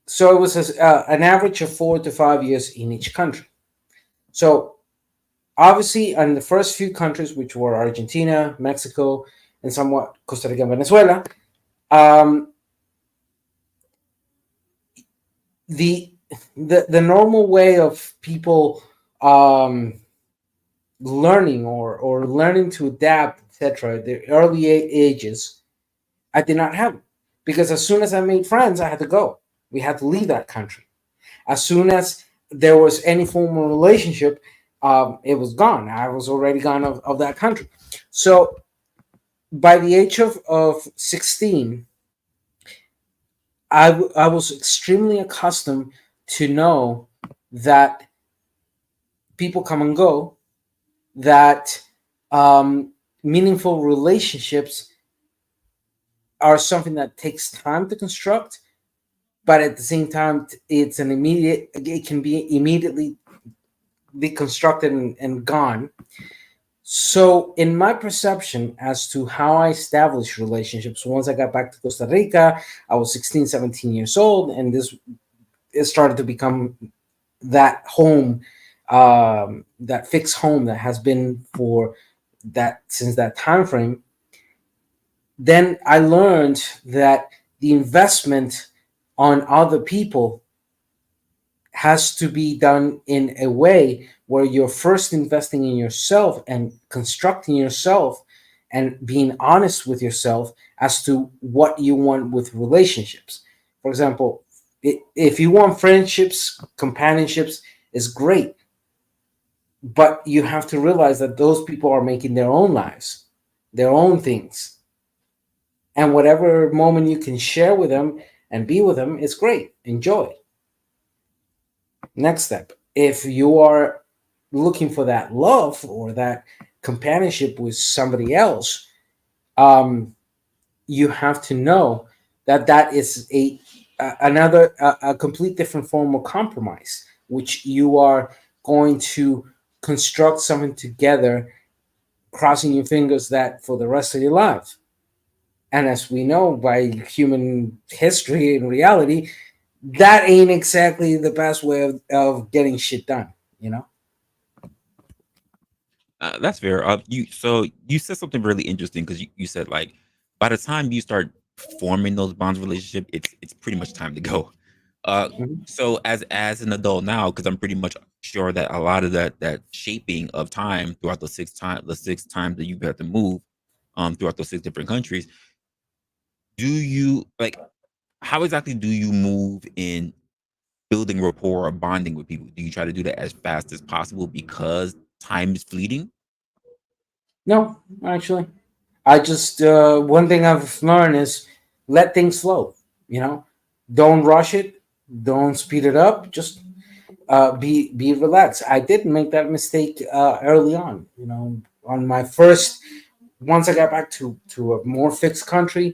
so it was an average of 4 to 5 years in each country. So obviously, in the first few countries, which were Argentina, Mexico, and somewhat Costa Rica and Venezuela, um, the the normal way of people um, learning or learning to adapt, etc., the early ages, I did not have it because as soon as I made friends, I had to go. We had to leave that country. As soon as there was any formal relationship, it was gone. I was already gone of that country. So by the age of 16, I was extremely accustomed to know that people come and go, that um, meaningful relationships are something that takes time to construct, but at the same time, it can be immediately deconstructed and gone. So, in my perception as to how I established relationships, once I got back to Costa Rica, I was 16, 17 years old, and this it started to become that home, that fixed home that has been for that since that time frame. Then I learned that the investment on other people has to be done in a way where you're first investing in yourself and constructing yourself and being honest with yourself as to what you want with relationships. For example, if you want friendships, companionships is great, but you have to realize that those people are making their own lives, their own things, and whatever moment you can share with them and be with them is great. Enjoy. Next step, if you are looking for that love or that companionship with somebody else, um, you have to know that that is a complete different form of compromise, which you are going to construct something together, crossing your fingers that for the rest of your life. And as we know by human history and reality, that ain't exactly the best way of getting shit done, you know? That's fair. You said something really interesting because you said like by the time you start forming those bonds relationship, it's pretty much time to go. Uh, Mhm. so as an adult now, because I'm pretty much sure that a lot of that shaping of time throughout the six times that you've had to move, throughout those six different countries, do you like how exactly do you move in building rapport or bonding with people? Do you try to do that as fast as possible because time is fleeting? No, actually. I just one thing I've learned is let things flow. You know, don't rush it, don't speed it up. Just be relaxed. I did make that mistake early on. You know, on my first once I got back to a more fixed country,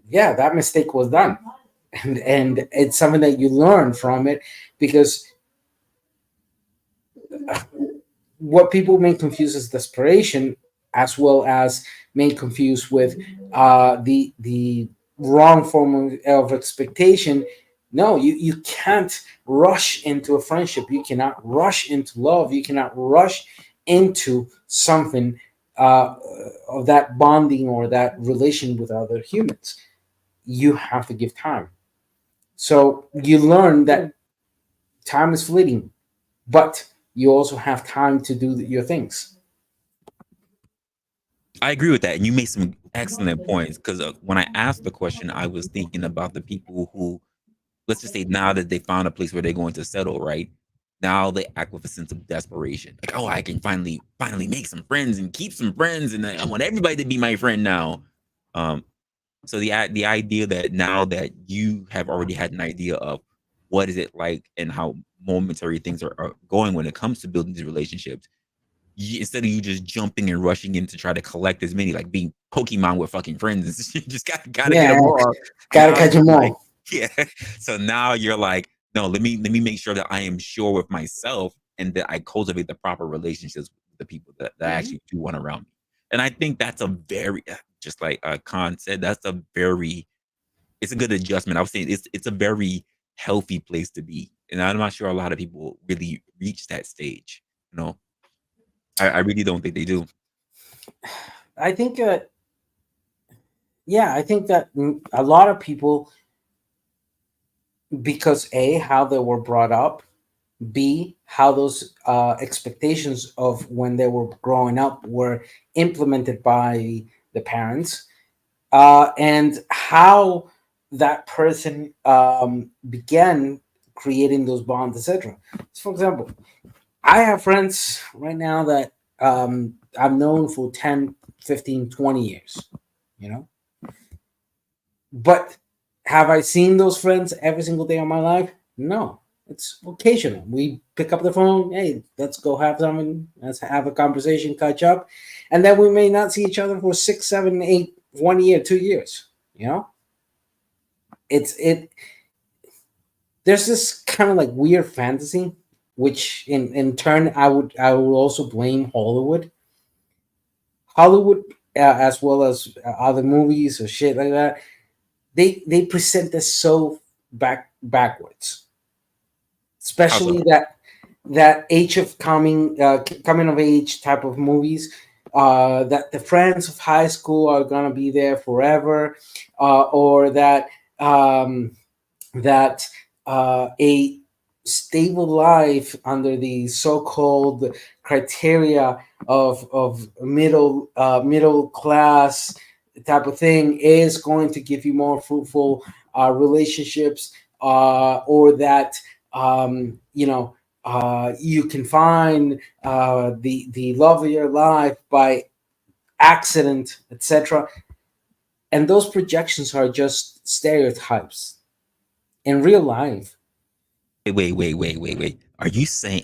yeah, that mistake was done, and it's something that you learn from it because what people may confuse as desperation, as well as may confuse with the wrong form of expectation. No, you can't rush into a friendship. You cannot rush into love. You cannot rush into something uh, of that bonding or that relation with other humans. You have to give time. So you learn that time is fleeting, but you also have time to do your things. I agree with that, and you made some excellent points. Because when I asked the question, I was thinking about the people who, let's just say, now that they found a place where they're going to settle, right? Now they act with a sense of desperation, like, oh, I can finally make some friends and keep some friends, and I want everybody to be my friend now. Um, so the idea that now that you have already had an idea of what is it like and how momentary things are going when it comes to building these relationships, instead of you just jumping and rushing in to try to collect as many, like being Pokemon with fucking friends, you just gotta get Yeah, them all. gotta Now catch you're them like, all. yeah. So now you're like, no, let me make sure that I am sure with myself and that I cultivate the proper relationships with the people that I actually do want around me. And I think that's a very, just like Khan said, that's a very, it's a good adjustment. I was saying it's a very healthy place to be, and I'm not sure a lot of people really reach that stage. You know, I really don't think they do. I think, yeah, I think that a lot of people, because A, how they were brought up, B, how those expectations of when they were growing up were implemented by the parents, and how that person began creating those bonds, etc. So, for example, I have friends right now that I've known for 15, 20 years, you know. But have I seen those friends every single day of my life? No. It's occasional. We pick up the phone. Hey, let's go have something. Let's have a conversation, catch up, and then we may not see each other for 6, 7, 8, 1 year, 2 years. You know, it. There's this kind of like weird fantasy, which in turn I would also blame Hollywood. Hollywood, as well as other movies or shit like that. They present this so backwards, How especially so? that age of coming of age type of movies, that the friends of high school are gonna be there forever, or that a stable life under the so-called criteria of middle class type of thing is going to give you more fruitful relationships, or that you can find the love of your life by accident, etc. And those projections are just stereotypes. In real life, Wait. Are you saying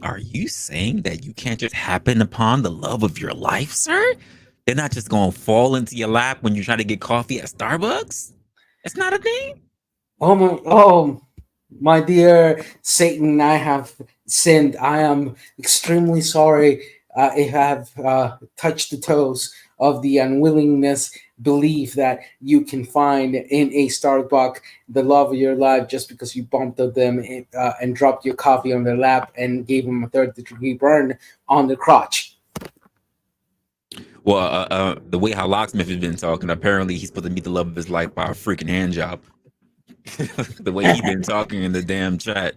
that you can't just happen upon the love of your life, sir? They're not just gonna fall into your lap when you try to get coffee at Starbucks? That's not a thing? oh my dear Satan, I have sinned. I am extremely sorry if I have touched the toes of the unwillingness belief that you can find in a Starbucks the love of your life just because you bumped at them and dropped your coffee on their lap and gave them a third-degree burn on the crotch. Well, the way how Locksmith has been talking, apparently he's supposed to meet the love of his life by a freaking hand job. The way he been talking in the damn chat.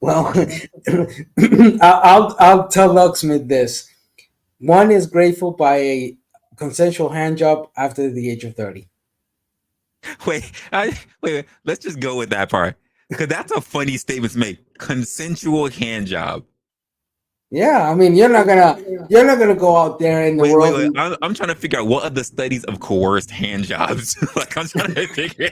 Well, I'll tell Locksmith this. One is grateful by a consensual hand job after the age of 30. Wait. Let's just go with that part because that's a funny statement to make. Consensual hand job. Yeah, I mean, you're not gonna go out there in the world Wait. and I'm trying to figure out what are the studies of coerced hand jobs. Like I'm trying to figure.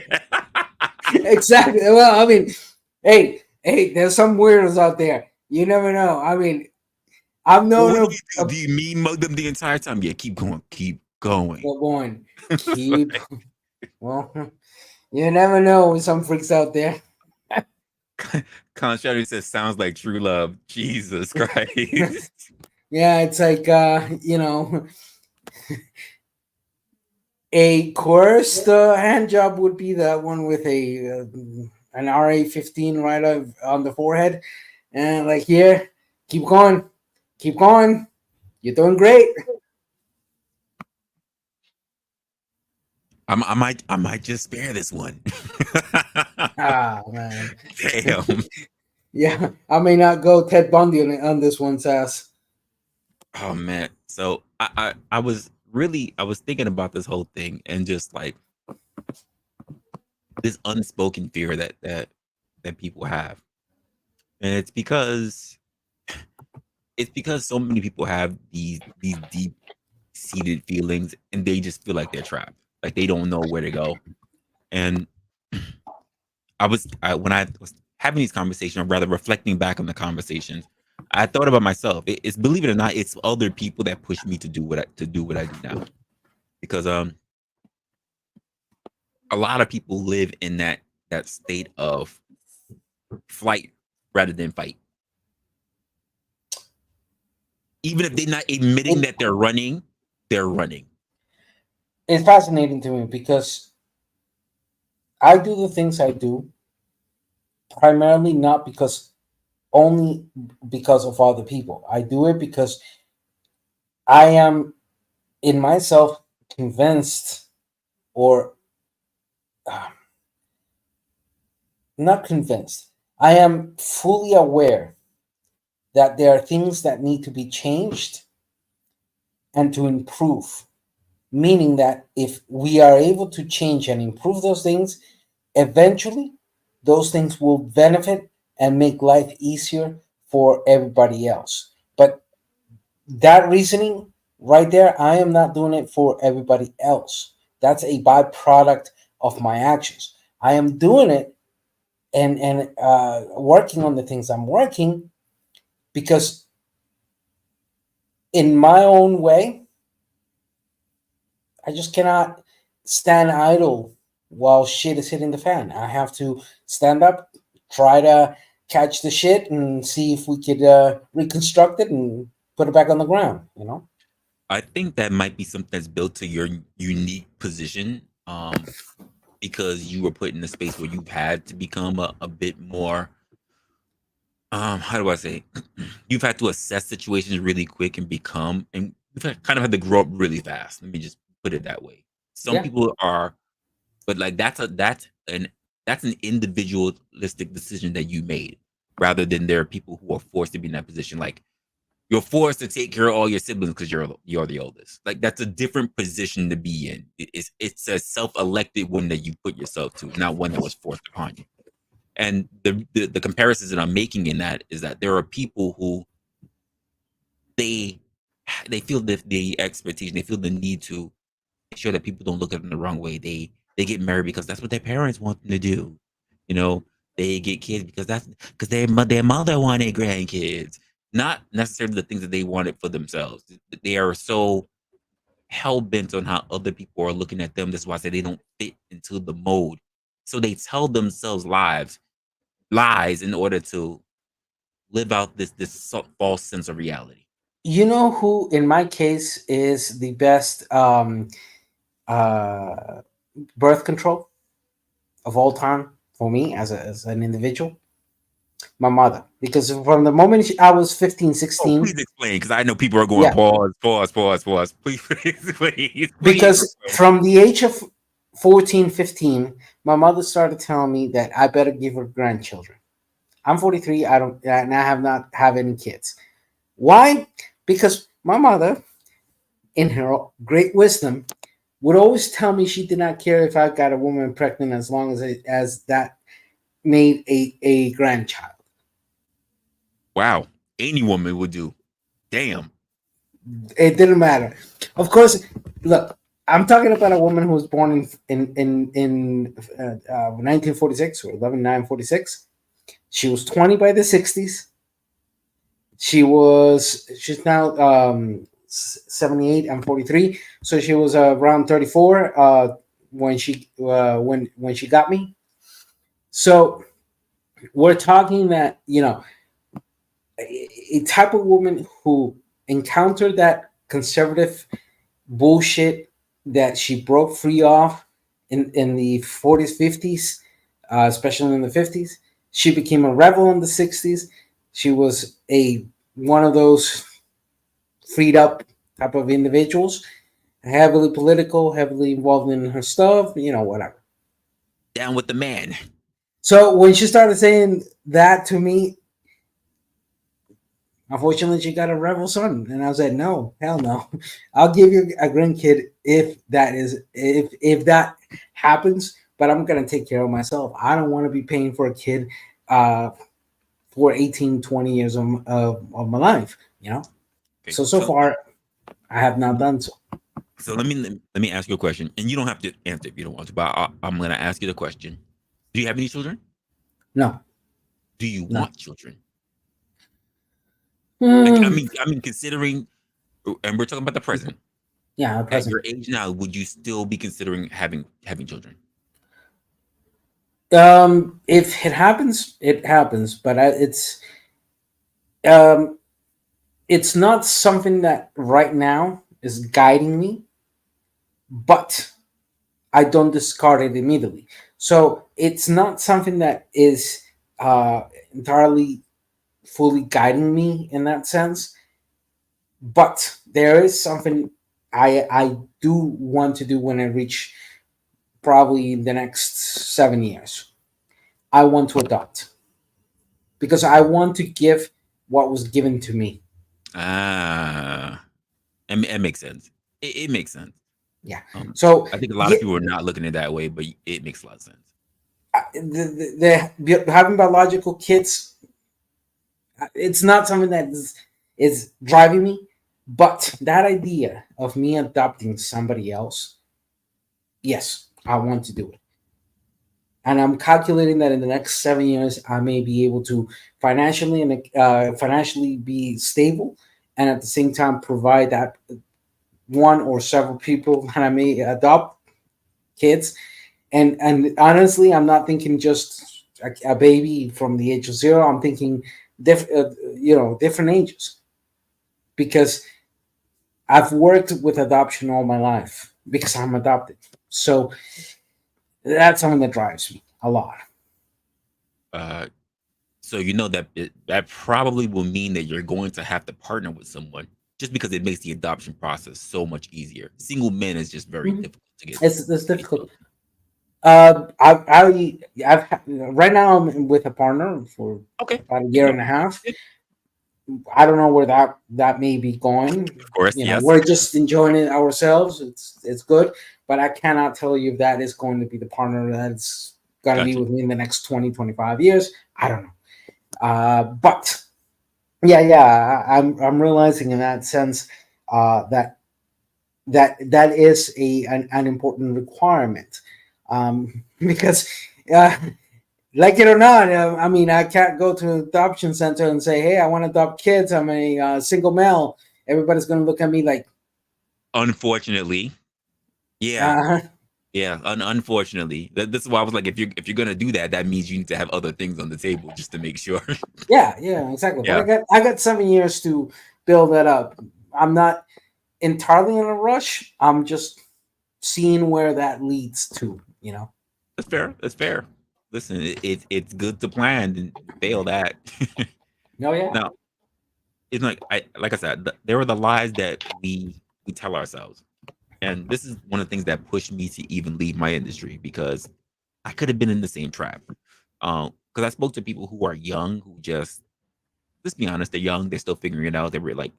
exactly. Well, I mean, hey, there's some weirdos out there. You never know. I mean, I've Well, known what do a, you do? Do you mean mug them the entire time? Yeah, keep going, keep going. one. It's Keep like, well. You never know with some freaks out there. Con says sounds like true love. Jesus Christ. Yeah, it's like a coerced hand job would be that one with a an RA-15 right on the forehead, and like here, keep going, keep going. You're doing great. I might just spare this one. Ah man, Damn. yeah, I may not go Ted Bundy on this one's ass. Oh man. So I was thinking about this whole thing and just like this unspoken fear that people have. And it's because so many people have these deep seated feelings and they just feel like they're trapped. Like they don't know where to go. And when I was having these conversations, or rather reflecting back on the conversations, I thought about myself. It's believe it or not, it's other people that push me to do what I do now. Because a lot of people live in that state of flight rather than fight. Even if they're not admitting It, that they're running, they're running. it's fascinating to me because I do the things I do primarily not because only because of other people. I do it because I am in myself convinced, or uh, not convinced. I am fully aware that there are things that need to be changed and to improve. Meaning that if we are able to change and improve those things, eventually those things will benefit and make life easier for everybody else. But that reasoning Right there, I am not doing it for everybody else. That's a byproduct of my actions. I am doing it and working on the things I'm working because in my own way, I just cannot stand idle while shit is hitting the fan. I have to stand up, try to catch the shit, and see if we could reconstruct it and put it back on the ground. You know? I think that might be something that's built to your unique position, because you were put in a space where you've had to become a bit more, how do I say? You've had to assess situations really quick and become, and kind of had to grow up really fast. Let me just put it that way. Some Yeah. people are, but like that's an individualistic decision that you made, rather than there are people who are forced to be in that position. Like you're forced to take care of all your siblings because you're the oldest. Like that's a different position to be in. It's a self-elected one that you put yourself to, not one that was forced upon you. And the comparisons that I'm making in that is that there are people who they they feel the expectation, they feel the need to make sure that people don't look at them the wrong way. They get married because that's what their parents want them to do. You know, they get kids because their mother wanted grandkids, not necessarily the things that they wanted for themselves. They are so hell bent on how other people are looking at them. That's why I say they don't fit into the mold. So they tell themselves lies in order to live out this false sense of reality. You know who, in my case, is the best uh, birth control of all time for me as an individual? My mother. Because from the moment I was 15, Oh, 16, please explain, because I know people are going yeah, pause, pause, pause, pause. Please, please because explain. from the age of 14, 15, my mother started telling me that I better give her grandchildren. I'm 43. I don't, and I have not have any kids. Why? Because my mother, in her great wisdom, would always tell me she did not care if I got a woman pregnant as long as that made a grandchild. Wow, any woman would do. Damn. It didn't matter. Of course, look, I'm talking about a woman who was born in 1946 or 11/9/46. She was 20 by the 60s. She's now 78 and 43, so she was around 34 when she got me. So we're talking that, a type of woman who encountered that conservative bullshit that she broke free of in the 40s, 50s, especially in the 50s. She became a rebel in the 60s. She was a one of those freed up type of individuals, heavily political, heavily involved in her stuff, whatever. Down with the man. So when she started saying that to me, unfortunately, she got a rebel son, and I was like, "No, hell no! I'll give you a grandkid if that happens, but I'm gonna take care of myself. I don't want to be paying for a kid uh, for 18, 20 years of my life, Okay, So far, I have not done so. so let me ask you a question, and you don't have to answer if you don't want to, but I'm gonna ask you the question. Do you have any children? No, Do you no. want children? Like, I Hmm. mean, I mean, considering, and we're talking about the present. Yeah, At present. your age now, would you still be considering having children? If it happens, it happens, but um, it's not something that right now is guiding me, but I don't discard it immediately. So it's not something that is entirely fully guiding me in that sense, but there is something I do want to do when I reach probably the next 7 years. I want to adopt because I want to give what was given to me. Ah, it makes sense. It makes sense. Yeah. Um, So I think a lot yeah, of people are not looking at it that way, but it makes a lot of sense. having biological kids, it's not something that is driving me. But that idea of me adopting somebody else, yes, I want to do it. And I'm calculating that in the next 7 years, I may be able to financially be stable, and at the same time provide that one or several people that I may adopt kids. And honestly, I'm not thinking just a baby from the age of zero. I'm thinking different ages, because I've worked with adoption all my life because I'm adopted. So that's something that drives me a lot. Uh, so you know that that probably will mean that you're going to have to partner with someone just because it makes the adoption process so much easier. Single men is just very Mhm. difficult to get It's to get difficult. to. Right now I'm with a partner for Okay, about a good year enough. and a half. Good. I don't know where that may be going. Of course, yes. We're just enjoying it ourselves. It's good, but I cannot tell you if that is going to be the partner that's going to be Gotcha. with me in the next 20, 25 years. I don't know. But yeah, I'm realizing in that sense that is an important requirement, because uh, like it or not, I mean, I can't go to an adoption center and say, "Hey, I want to adopt kids. I'm a single male." Everybody's going to look at me like, Unfortunately, yeah, uh, yeah. Unfortunately, this is why I was like, if you're gonna do that, that means you need to have other things on the table just to make sure. yeah, exactly. But Yeah, I got 7 years to build that up. I'm not entirely in a rush. I'm just seeing where that leads to. that's fair. That's fair. Listen, it's good to plan and fail that. No, yeah. Now, it's like I said, there are the lies that we tell ourselves, and this is one of the things that pushed me to even leave my industry because I could have been in the same trap. Because I spoke to people who are young, who just let's be honest, they're young, they're still figuring it out. They were like,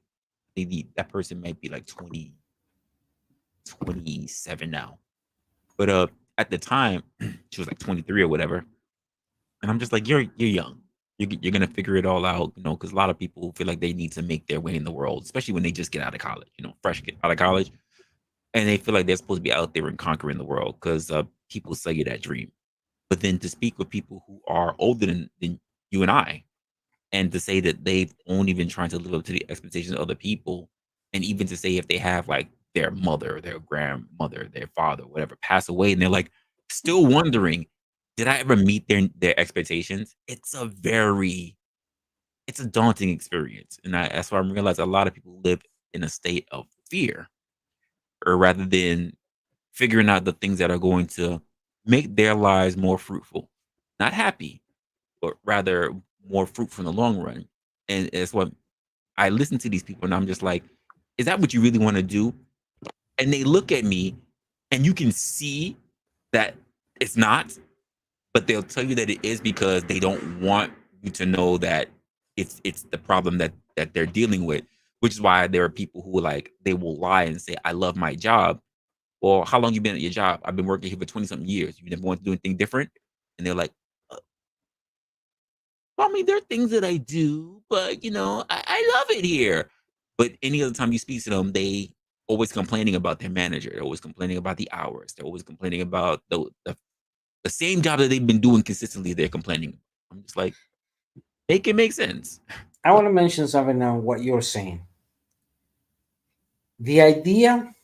that person might be like 20, 27 now, but at the time, she was like 23 or whatever, and I'm just like, you're young. You're gonna figure it all out, because a lot of people feel like they need to make their way in the world, especially when they just get out of college, fresh get out of college, and they feel like they're supposed to be out there and conquering the world because people sell you that dream. But then to speak with people who are older than you and I, and to say that they've only been trying to live up to the expectations of other people, and even to say if they have like their mother, their grandmother, their father, whatever, pass away, and they're like still wondering, did I ever meet their expectations? It's a daunting experience, and that's why I realize a lot of people live in a state of fear, or rather than figuring out the things that are going to make their lives more fruitful, not happy, but rather more fruitful in the long run. And it's what I listen to these people, and I'm just like, is that what you really want to do? And they look at me, and you can see that it's not, but they'll tell you that it is because they don't want you to know that it's the problem that they're dealing with. Which is why there are people who like they will lie and say, "I love my job." Well, how long you been at your job? I've been working here for 20 something years. You never want to do anything different? And they're like, well, I mean, there are things that I do, but I love it here. But any other time you speak to them, they always complaining about their manager. They're always complaining about the hours. They're always complaining about the same job that they've been doing consistently. They're complaining. I'm just like, make it make sense. I want to mention something now. What you're saying, the idea,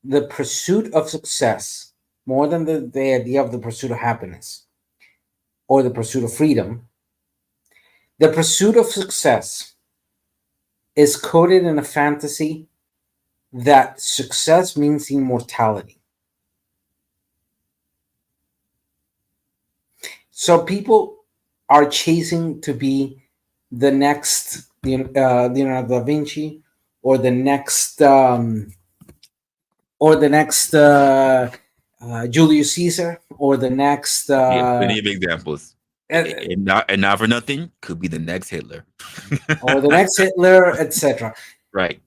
the pursuit of success, more than the idea of the pursuit of happiness or the pursuit of freedom, the pursuit of success is coded in a fantasy that success means immortality. So people are chasing to be the next Leonardo da Vinci, or the next Julius Caesar, or the next Yeah, plenty of examples. uh, And not for nothing, could be the next Hitler. or the next Hitler, etc. Right.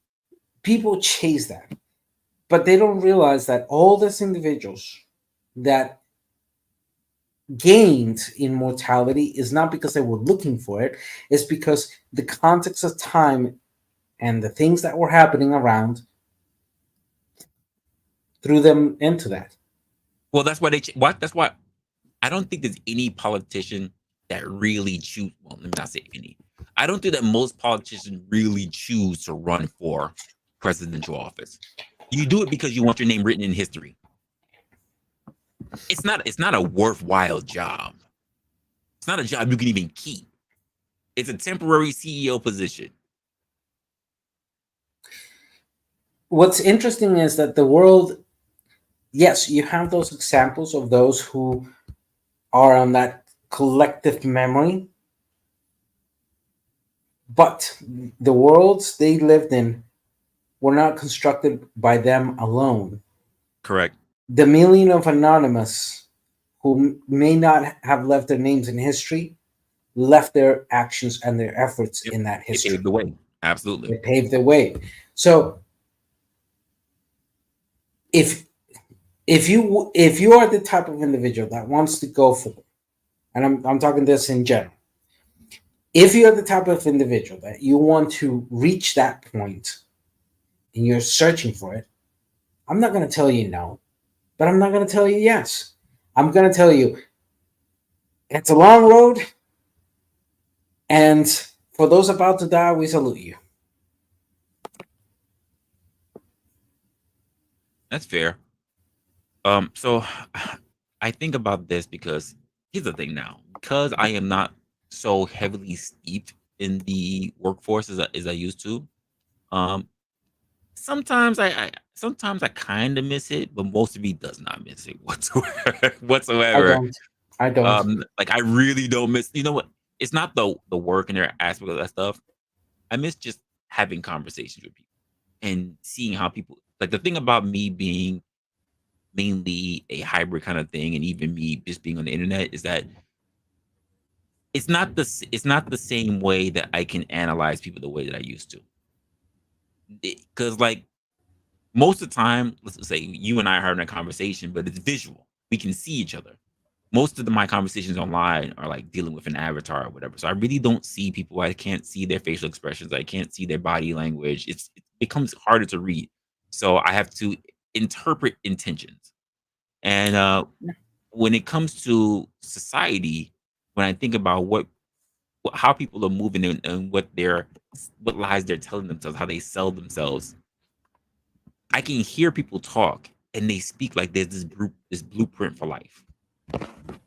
People chase that, but they don't realize that all these individuals that gained immortality is not because they were looking for it. It's because the context of time and the things that were happening around threw them into that. Well, that's why what that's why I don't think there's any politician that really choose. Well, let me not say any. I don't think that most politicians really choose to run for presidential office. You do it because you want your name written in history. It's not a worthwhile job. It's not a job you can even keep. It's a temporary CEO position. What's interesting is that the world, yes, you have those examples of those who are on that collective memory, but the worlds they lived in were not constructed by them alone. Correct. The million of anonymous who may not have left their names in history left their actions and their efforts Yep. in that It paved history. the way. Absolutely. They paved the way. So if if you are the type of individual that wants to go for, and I'm talking this in general, if you're the type of individual that you want to reach that point and you're searching for it, I'm not going to tell you no, but I'm not going to tell you yes. I'm going to tell you it's a long road, and for those about to die, we salute you. That's fair. So I think about this because here's the thing now. Because I am not so heavily steeped in the workforce as I used to. Um, sometimes I kind of miss it, but most of me does not miss it whatsoever. I whatsoever. don't. I don't. Like I really don't miss. You know what? It's not the work and their aspect of that stuff. I miss just having conversations with people and seeing how people like the thing about me being mainly a hybrid kind of thing, and even me just being on the internet is that it's not the same way that I can analyze people the way that I used to. Because like most of the time, let's just say you and I are having a conversation, but it's visual. We can see each other. Most of my conversations online are like dealing with an avatar or whatever. So I really don't see people. I can't see their facial expressions. I can't see their body language. It becomes harder to read. So I have to interpret intentions. And when it comes to society, when I think about how people are moving and what lies they're telling themselves, how they sell themselves, I can hear people talk and they speak like there's this blueprint for life,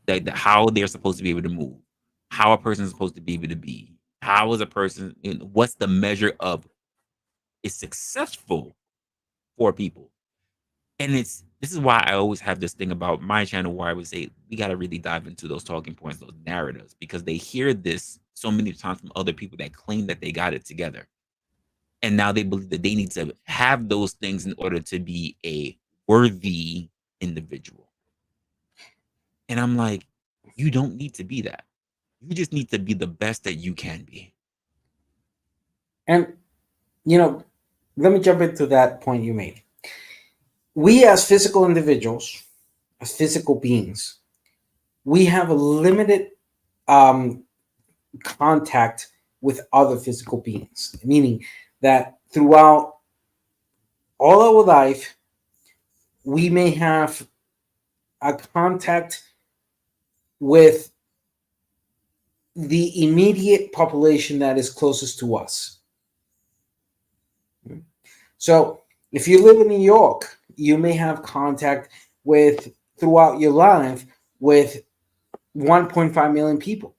that how they're supposed to be able to move, how a person is supposed to be able to be, how is a person, what's the measure of is successful for people. And this is why I always have this thing about my channel where I would say we got to really dive into those talking points, those narratives, because they hear this so many times from other people that claim that they got it together. And now they believe that they need to have those things in order to be a worthy individual. And I'm like, you don't need to be that. You just need to be the best that you can be. And you know, let me jump into that point you made. We as physical individuals, as physical beings, we have a limited um, contact with other physical beings, meaning that throughout all our life, we may have a contact with the immediate population that is closest to us. So if you live in New York, you may have contact with throughout your life with 1.5 million people.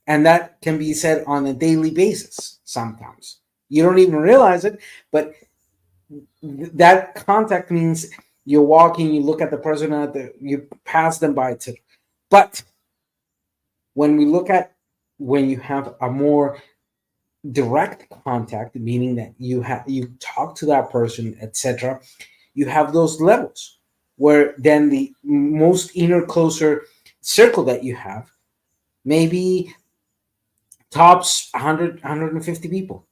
And that can be said on a daily basis sometimes. You don't even realize it, but that contact means you're walking, you look at the person at you pass them by too. But when we look at when you have a more direct contact, meaning that you talk to that person, etc., you have those levels where then the most inner closer circle that you have maybe tops 100 150 people,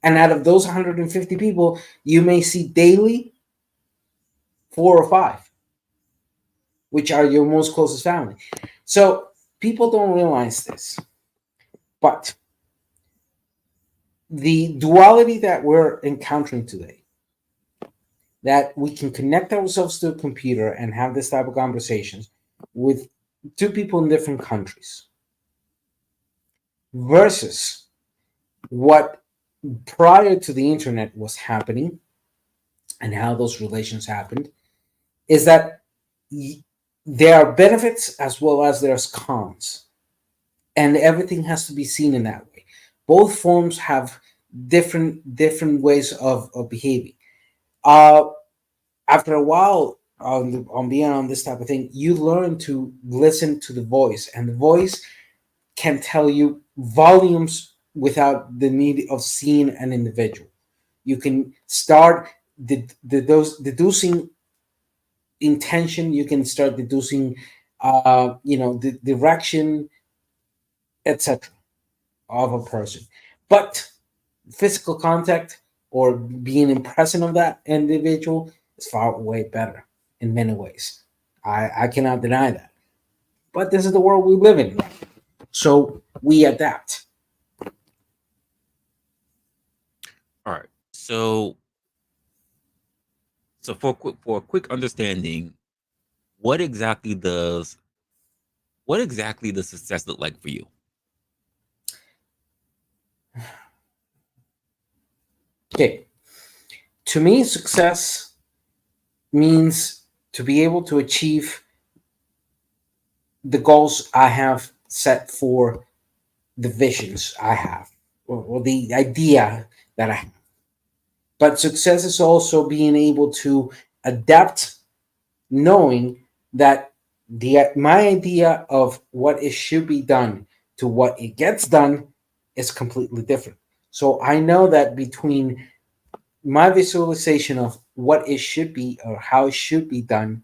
and out of those 150 people you may see daily 4 or 5, which are your most closest family. So people don't realize this, but the duality that we're encountering today, that we can connect ourselves to a computer and have this type of conversations with two people in different countries versus what prior to the internet was happening and how those relations happened, is that there are benefits as well as there's cons, and everything has to be seen in that way. Both forms have different ways of behaving. uh After a while on being on this type of thing, you learn to listen to the voice, and the voice can tell you volumes without the need of seeing an individual. You can start those deducing intention. You can start deducing, the direction, etc., of a person. But physical contact or being in presence of that individual is far way better in many ways. I cannot deny that. But this is the world we live in. So we adapt. All right. So for a quick understanding, what exactly does success look like for you? Okay. To me, success means to be able to achieve the goals I have set for the visions I have, or the idea that I have. But success is also being able to adapt, knowing that the my idea of what it should be done to what it gets done is completely different. So I know that between my visualization of what it should be or how it should be done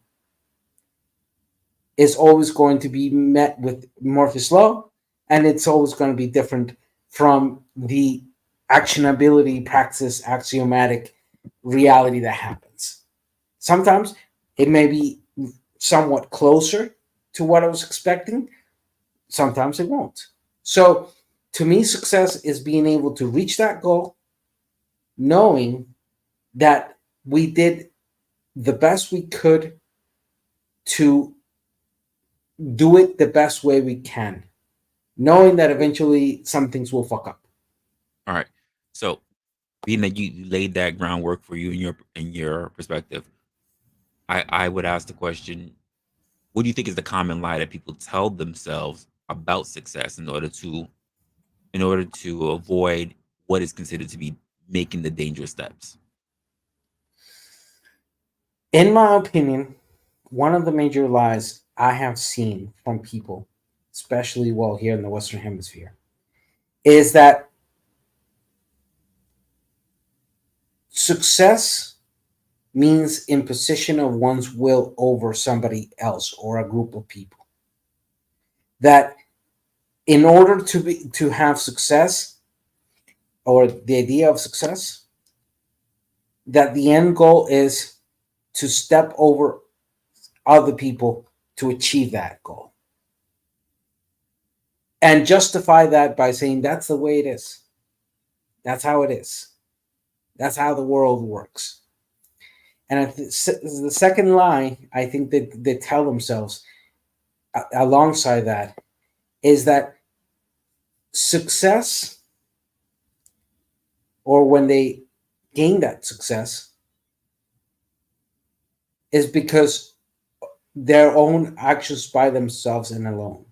is always going to be met with Murphy's Law, and it's always going to be different from the actionability, praxis, axiomatic reality that happens. Sometimes it may be somewhat closer to what I was expecting, sometimes it won't. So, to me, success is being able to reach that goal, knowing that we did the best we could to do it the best way we can, knowing that eventually some things will fuck up. All right. So being that you laid that groundwork for you in your perspective, I would ask the question, what do you think is the common lie that people tell themselves about success in order to avoid what is considered to be making the dangerous steps? In my opinion, one of the major lies I have seen from people, especially well here in the Western Hemisphere, is that success means imposition of one's will over somebody else or a group of people. That in order to have success, or the idea of success, that the end goal is to step over other people to achieve that goal, and justify that by saying that's the way it is, that's how it is, that's how the world works. And the second lie I think that they tell themselves alongside that is that success, or when they gain that success, is because their own actions by themselves and alone.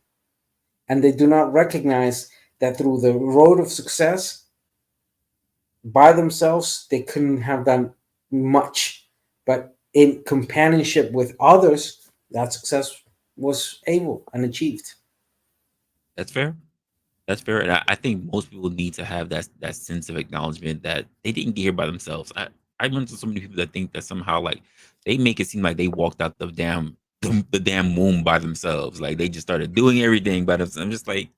And they do not recognize that through the road of success, by themselves, they couldn't have done much. But in companionship with others, that success was able and achieved. That's fair. That's fair. And I think most people need to have that sense of acknowledgement that they didn't get here by themselves. I run into so many people that think that somehow like they make it seem like they walked out the damn womb by themselves. Like they just started doing everything by themselves. I'm just like,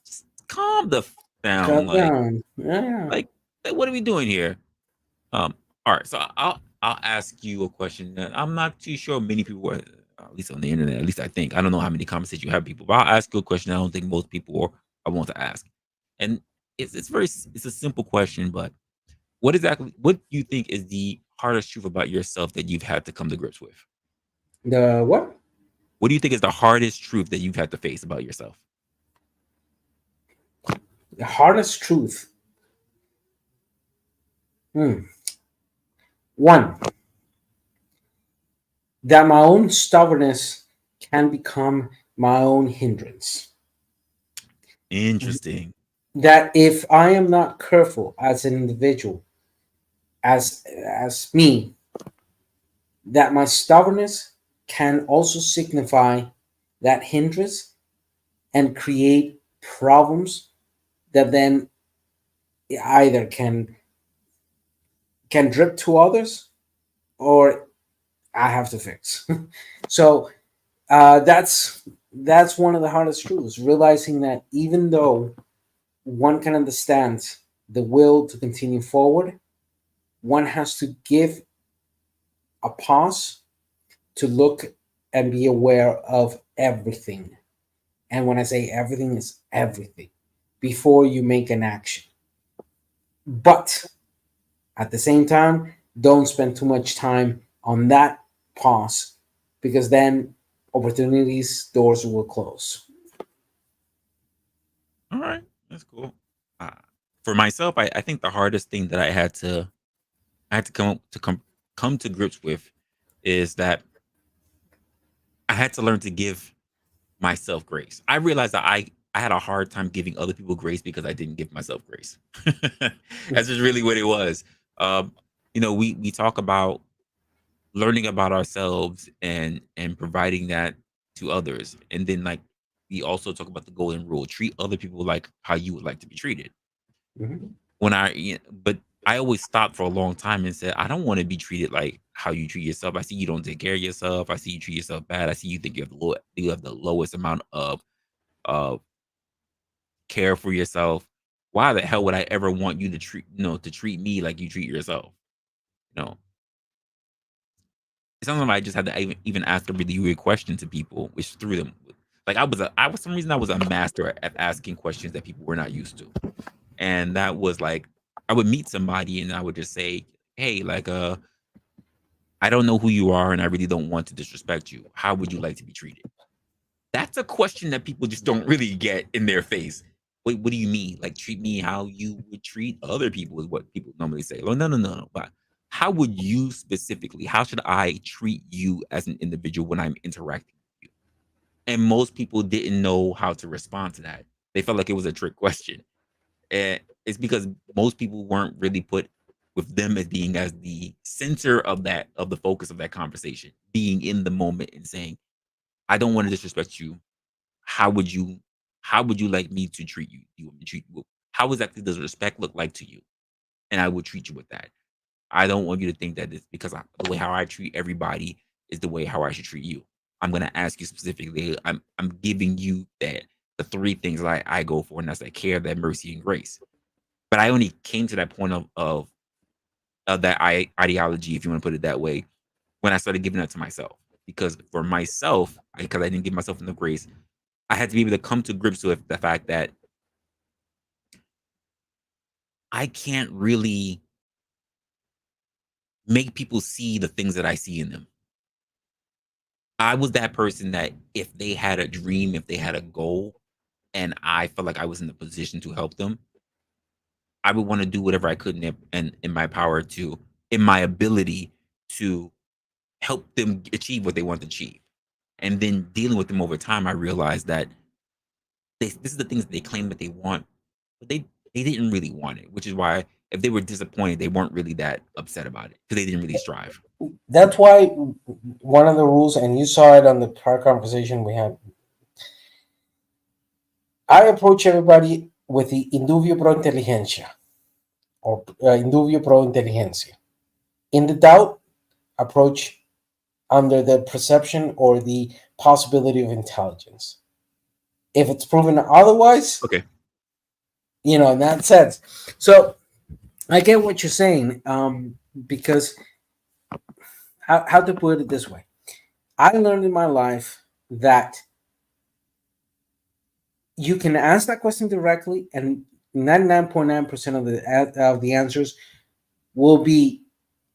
just calm the down. Cut down. Yeah. Like what are we doing here? Um, all right, so I'll ask you a question that I'm not too sure many people were, at least on the internet, at least I think. I don't know how many conversations you have with people, but I'll ask you a question I don't think most people are want to ask. And it's a simple question, but what do you think is the hardest truth about yourself that you've had to come to grips with? The what? What do you think is the hardest truth that you've had to face about yourself? The hardest truth. Hmm. One, that my own stubbornness can become my own hindrance. Interesting. That if I am not careful as an individual, as me, that my stubbornness can also signify that hindrance and create problems that then either can drip to others or I have to fix. So that's one of the hardest truths, realizing that even though one can understand the will to continue forward, one has to give a pause to look and be aware of everything. And when I say everything, is everything before you make an action. But at the same time, don't spend too much time on that pause because then opportunities, doors will close. All right, that's cool. Uh, for myself, I think the hardest thing that I had to come to grips with is that I had to learn to give myself grace. I realized that I had a hard time giving other people grace because I didn't give myself grace. That's just really what it was. Um, we talk about learning about ourselves and providing that to others, and then like we also talk about the golden rule: treat other people like how you would like to be treated. Mhm. But I always stopped for a long time and said, I don't want to be treated like how you treat yourself. I see you don't take care of yourself. I see you treat yourself bad. I see you think you have the lowest amount of care for yourself. Why the hell would I ever want you to treat me like you treat yourself? You know, sometimes I just had to even ask a really weird question to people, which threw them. Like I was some reason I was a master at asking questions that people were not used to, and that was like I would meet somebody and I would just say, "Hey, like I don't know who you are, and I really don't want to disrespect you. How would you like to be treated?" That's a question that people just don't really get in their face. Wait, what do you mean? Like treat me how you would treat other people is what people normally say. Well, no, no, no, no. But how would you specifically? How should I treat you as an individual when I'm interacting with you? And most people didn't know how to respond to that. They felt like it was a trick question. And it's because most people weren't really put with them as being as the center of the focus of that conversation, being in the moment and saying, I don't want to disrespect you. How would you how would you like me to treat you? You want me to treat you? How exactly does respect look like to you? And I would treat you with that. I don't want you to think that it's because the way how I treat everybody is the way how I should treat you. I'm gonna ask you specifically. I'm giving you the three things that I go for, and that's that care, that mercy, and grace. But I only came to that point of that ideology, if you want to put it that way, when I started giving that to myself. Because for myself, because I didn't give myself enough grace, I had to be able to come to grips with the fact that I can't really make people see the things that I see in them. I was that person that if they had a dream, if they had a goal, and I felt like I was in the position to help them, I would want to do whatever I could in my power to, in my ability to help them achieve what they want to achieve. And then dealing with them over time, I realized that this is the things that they claim that they want, but they didn't really want it, which is why if they were disappointed, they weren't really that upset about it because they didn't really strive. That's why one of the rules, and you saw it on the prior conversation we had, I approach everybody with the induvio pro inteligencia or induvio pro inteligencia. In the doubt, approach under the perception or the possibility of intelligence. If it's proven otherwise, Okay. in that sense. So I get what you're saying, because how to put it this way, I learned in my life that you can ask that question directly and 99.9% of the answers will be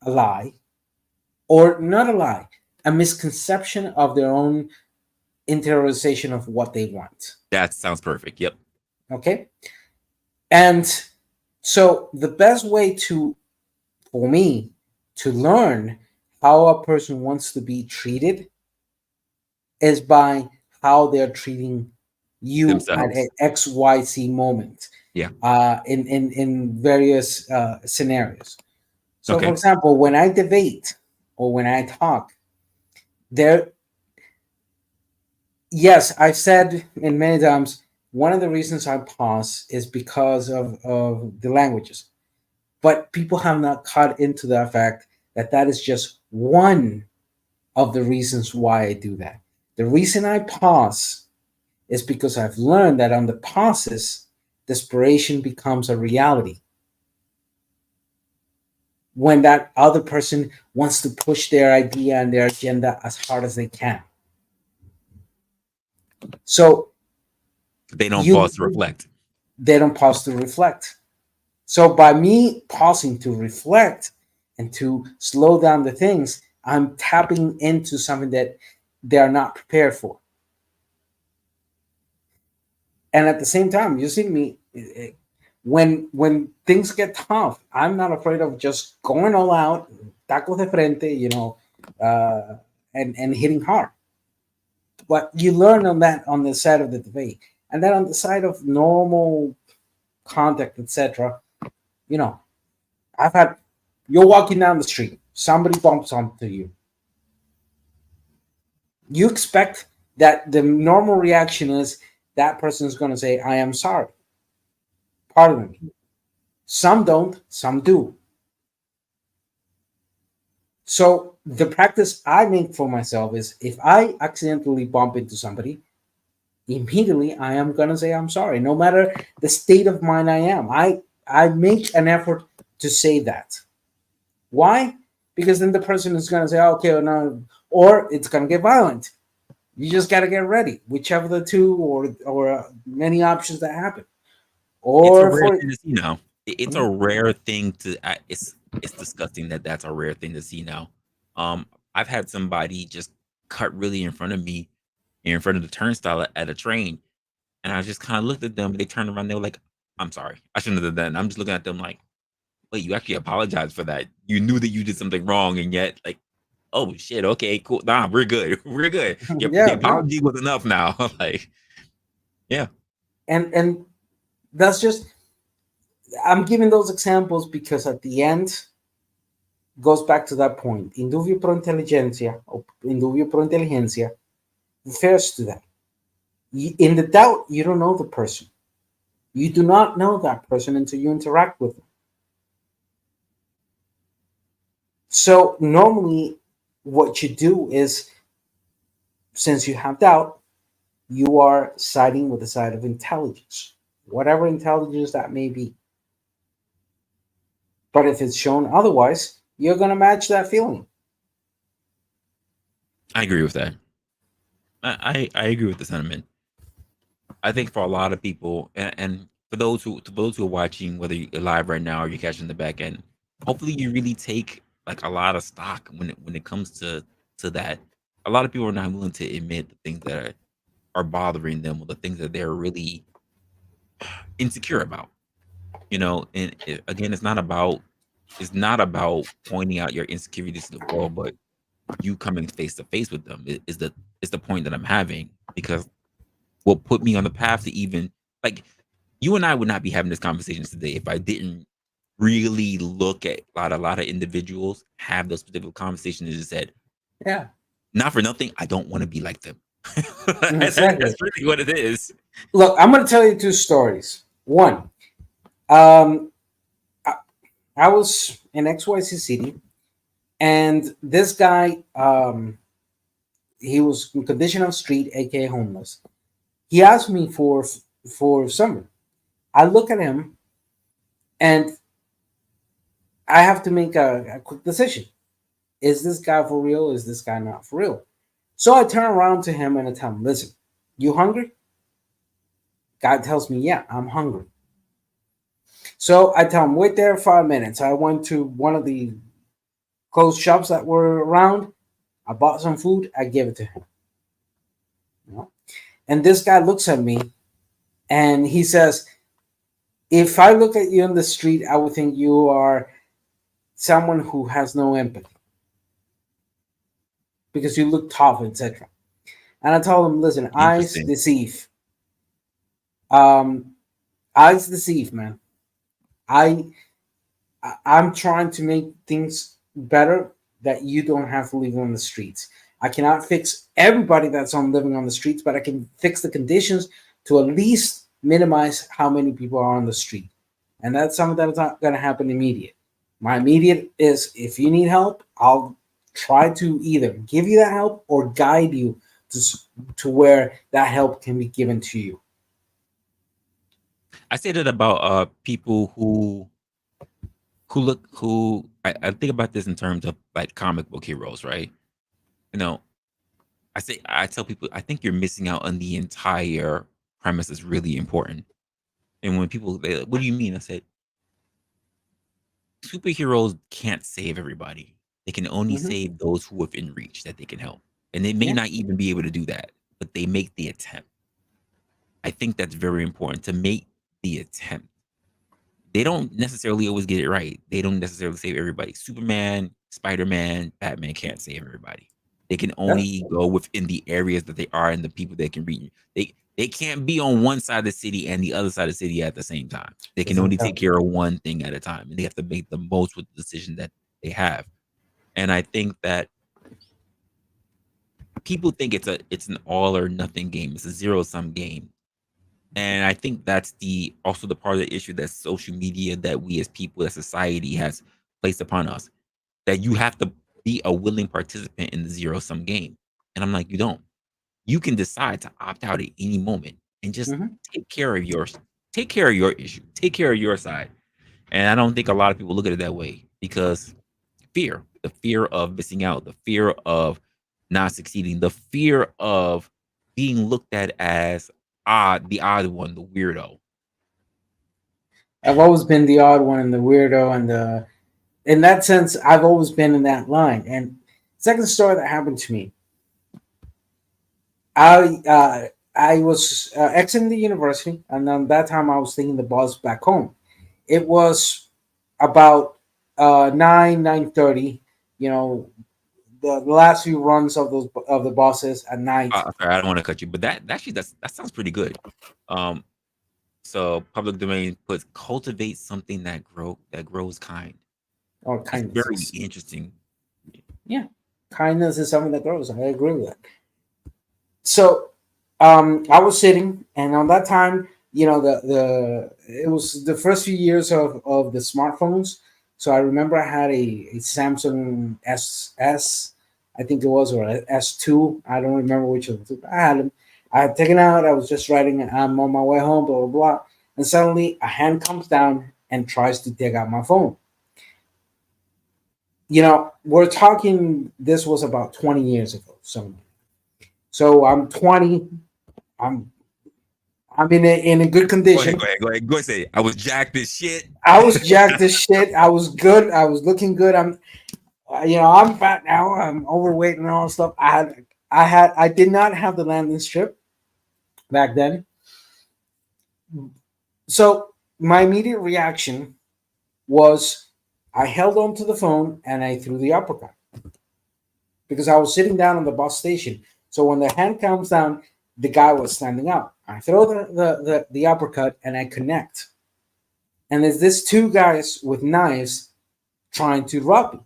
a lie, or not a lie, a misconception of their own interiorization of what they want. That sounds perfect. Yep. Okay. And so the best way to, for me, to learn how a person wants to be treated is by how they're treating you at Themselves. an XYZ moment, Yeah. in various scenarios. So, for Okay. example, when I debate or when I talk, there, yes, I've said in many times, one of the reasons I pause is because of the languages. But people have not caught into the fact that that is just one of the reasons why I do that. The reason I pause is because I've learned that on the pauses, desperation becomes a reality. When that other person wants to push their idea and their agenda as hard as they can. So They don't you pause to reflect. they don't pause to reflect. So by me pausing to reflect and to slow down the things, I'm tapping into something that they are not prepared for. And at the same time, you see me, when things get tough, I'm not afraid of just going all out, taco de frente, uh, and hitting hard. But you learn on that on the side of the debate, and then on the side of normal contact, etc. You know, I've had you're walking down the street, somebody bumps onto you. You expect that the normal reaction is that person is going to say, "I am sorry, pardon me." Some don't, some do. So the practice I make for myself is if I accidentally bump into somebody, immediately I am gonna say I'm sorry, no matter the state of mind I am. I make an effort to say that. Why? Because then the person is gonna say, okay, well, no, or it's gonna get violent. You just gotta get ready, whichever the two or many options that happen. It's a Or rare for thing to see now. It's a rare thing to. It's disgusting that that's a rare thing to see now. I've had somebody just cut really in front of me, in front of the turnstile at a train, and I just kind of looked at them. They turned around. They were like, "I'm sorry. I shouldn't have done that." And I'm just looking at them like, "Wait, you actually apologized for that? You knew that you did something wrong, and yet like." Oh shit! Okay, cool. Nah, we're good. We're good. The yeah, no, apology was enough now. Like, yeah, and that's just I'm giving those examples because at the end goes back to that point. Indubio pro inteligencia, or indubio pro inteligencia, refers to that. In the doubt, you don't know the person. You do not know that person until you interact with them. So normally, what you do is, since you have doubt, you are siding with the side of intelligence, whatever intelligence that may be. But if it's shown otherwise, you're going to match that feeling. I agree with that. I agree with the sentiment. I think for a lot of people, and for those who are watching, whether you're live right now or you're catching the back end, hopefully you really take like a lot of stock when it comes to that. A lot of people are not willing to admit the things that are bothering them or the things that they're really insecure about. And again, it's not about pointing out your insecurities to the world, but you coming face to face with them is the point that I'm having, because what put me on the path to even like you and I would not be having this conversation today if I didn't really look at a lot of individuals have those particular conversations and just said, Yeah, not for nothing, I don't want to be like them. exactly. That's really what it is. Look, I'm going to tell you two stories. One, um, I, I was in XYZ City, and this guy, he was in condition of street, aka homeless. He asked me for something. I look at him, and I have to make a quick decision. Is this guy for real? Is this guy not for real? So I turn around to him and I tell him, listen, you hungry? Guy tells me, yeah, I'm hungry. So I tell him, wait there 5 minutes. I went to one of the closed shops that were around. I bought some food. I give it to him. You know? And this guy looks at me and he says, if I look at you on the street, I would think you are someone who has no empathy because you look tough, etc. And I told him, listen, eyes Interesting. deceive. Um, eyes deceive, man. I I'm trying to make things better that you don't have to live on the streets. I cannot fix everybody that's on living on the streets, but I can fix the conditions to at least minimize how many people are on the street. And that's something that's not going to happen immediate. My immediate is if you need help, I'll try to either give you that help or guide you to where that help can be given to you. I say that about people who I think about this in terms of like comic book heroes, right? You know, I tell people I think you're missing out on the entire premise is really important. And when people they like, what do you mean? I said superheroes can't save everybody. They can only Hmm. save those who within reach that they can help. And they may Yeah, not even be able to do that, but they make the attempt. I think that's very important to make the attempt. They don't necessarily always get it right. They don't necessarily save everybody. Superman, Spider-Man, Batman can't save everybody. They can that only go within the areas that they are and the people they can reach. They can't be on one side of the city and the other side of the city at the same time. They can doesn't only count. take care of one thing at a time, and they have to make the most with the decision that they have. And I think that people think it's an all or nothing game. It's a zero sum game. And I think that's the also the part of the issue that social media that we as people, as society has placed upon us. That you have to be a willing participant in the zero sum game. And I'm like, you don't. You can decide to opt out at any moment and just Hmm. take care of yours. Take care of your issue. Take care of your side. And I don't think a lot of people look at it that way because the fear of missing out, the fear of not succeeding, the fear of being looked at as the odd one, the weirdo. I've always been the odd one and the weirdo, and the in that sense, I've always been in that line. And second story that happened to me, I was exiting the university, and then that time I was taking the bus back home. It was about 9:30. You know, the last few runs of those of the buses at night. Sorry, I don't want to cut you, but that actually that sounds pretty good. Um, so public domain puts cultivate something that grows kind. Or That's kindness very is, interesting. yeah, kindness is something that grows. I agree with that. So I was sitting, and on that time, the it was the first few years of the smartphones. So I remember I had a Samsung S, I think it was, or a S2. I don't remember which of the two. I had them. I had taken out. I was just writing. I'm on my way home. Blah blah blah. And suddenly a hand comes down and tries to dig out my phone. We're talking. This was about 20 years ago. So I'm 20. I'm I'm in a good Go ahead, condition. go ahead, go ahead, go ahead. Say it. I was jacked as shit. I was jacked as shit. I was good. I was looking good. I'm fat now. I'm overweight and all that stuff. I did not have the landing strip back then. So my immediate reaction was I held on to the phone and I threw the uppercut because I was sitting down on the bus station. So when the hand comes down, the guy was standing up. I throw the uppercut and I connect. And there's this two guys with knives trying to rob me.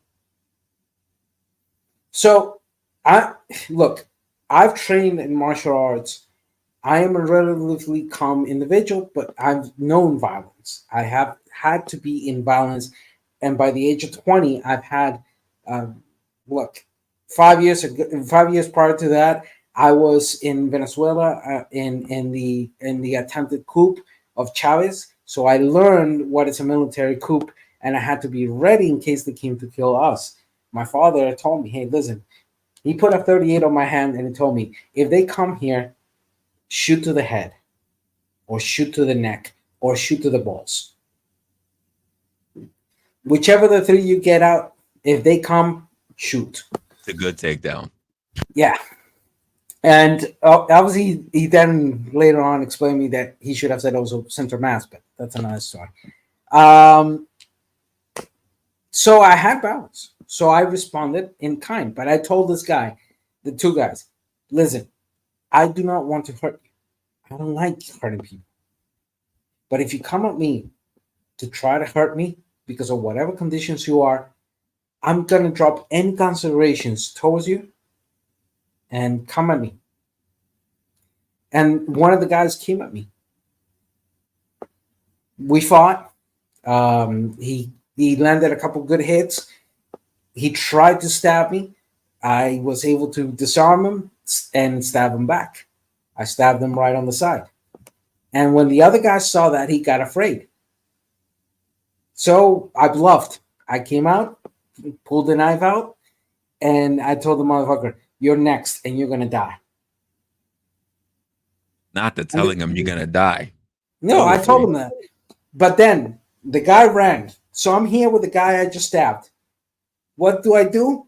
So I look, I've trained in martial arts. I am a relatively calm individual, but I've known violence. I have had to be in violence, and by the age of 20, I've had um, look 5 years ago, 5 years prior to that, I was in Venezuela in the attempted coup of Chavez. So I learned what is a military coup, and I had to be ready in case they came to kill us. My father told me, "Hey, listen." He put a 38 on my hand, and he told me, "If they come here, shoot to the head, or shoot to the neck, or shoot to the balls." Whichever the three you get out, if they come, shoot. It's a good takedown. Yeah. And obviously, he then later on explained me that he should have said also center mass, but that's another story. Um, so I had balance. So I responded in kind, but I told this guy, the two guys, listen, I do not want to hurt you. I don't like hurting people. But if you come at me to try to hurt me because of whatever conditions you are, I'm gonna drop any considerations towards you and come at me. And one of the guys came at me. We fought. He landed a couple good hits. He tried to stab me. I was able to disarm him and stab him back. I stabbed him right on the side. And when the other guy saw that, he got afraid. So I bluffed. I came out, pulled the knife out, and I told the motherfucker, "You're next, and you're gonna die." Not to telling him you're gonna die. No, I told him that. But then the guy ran. So I'm here with the guy I just stabbed. What do?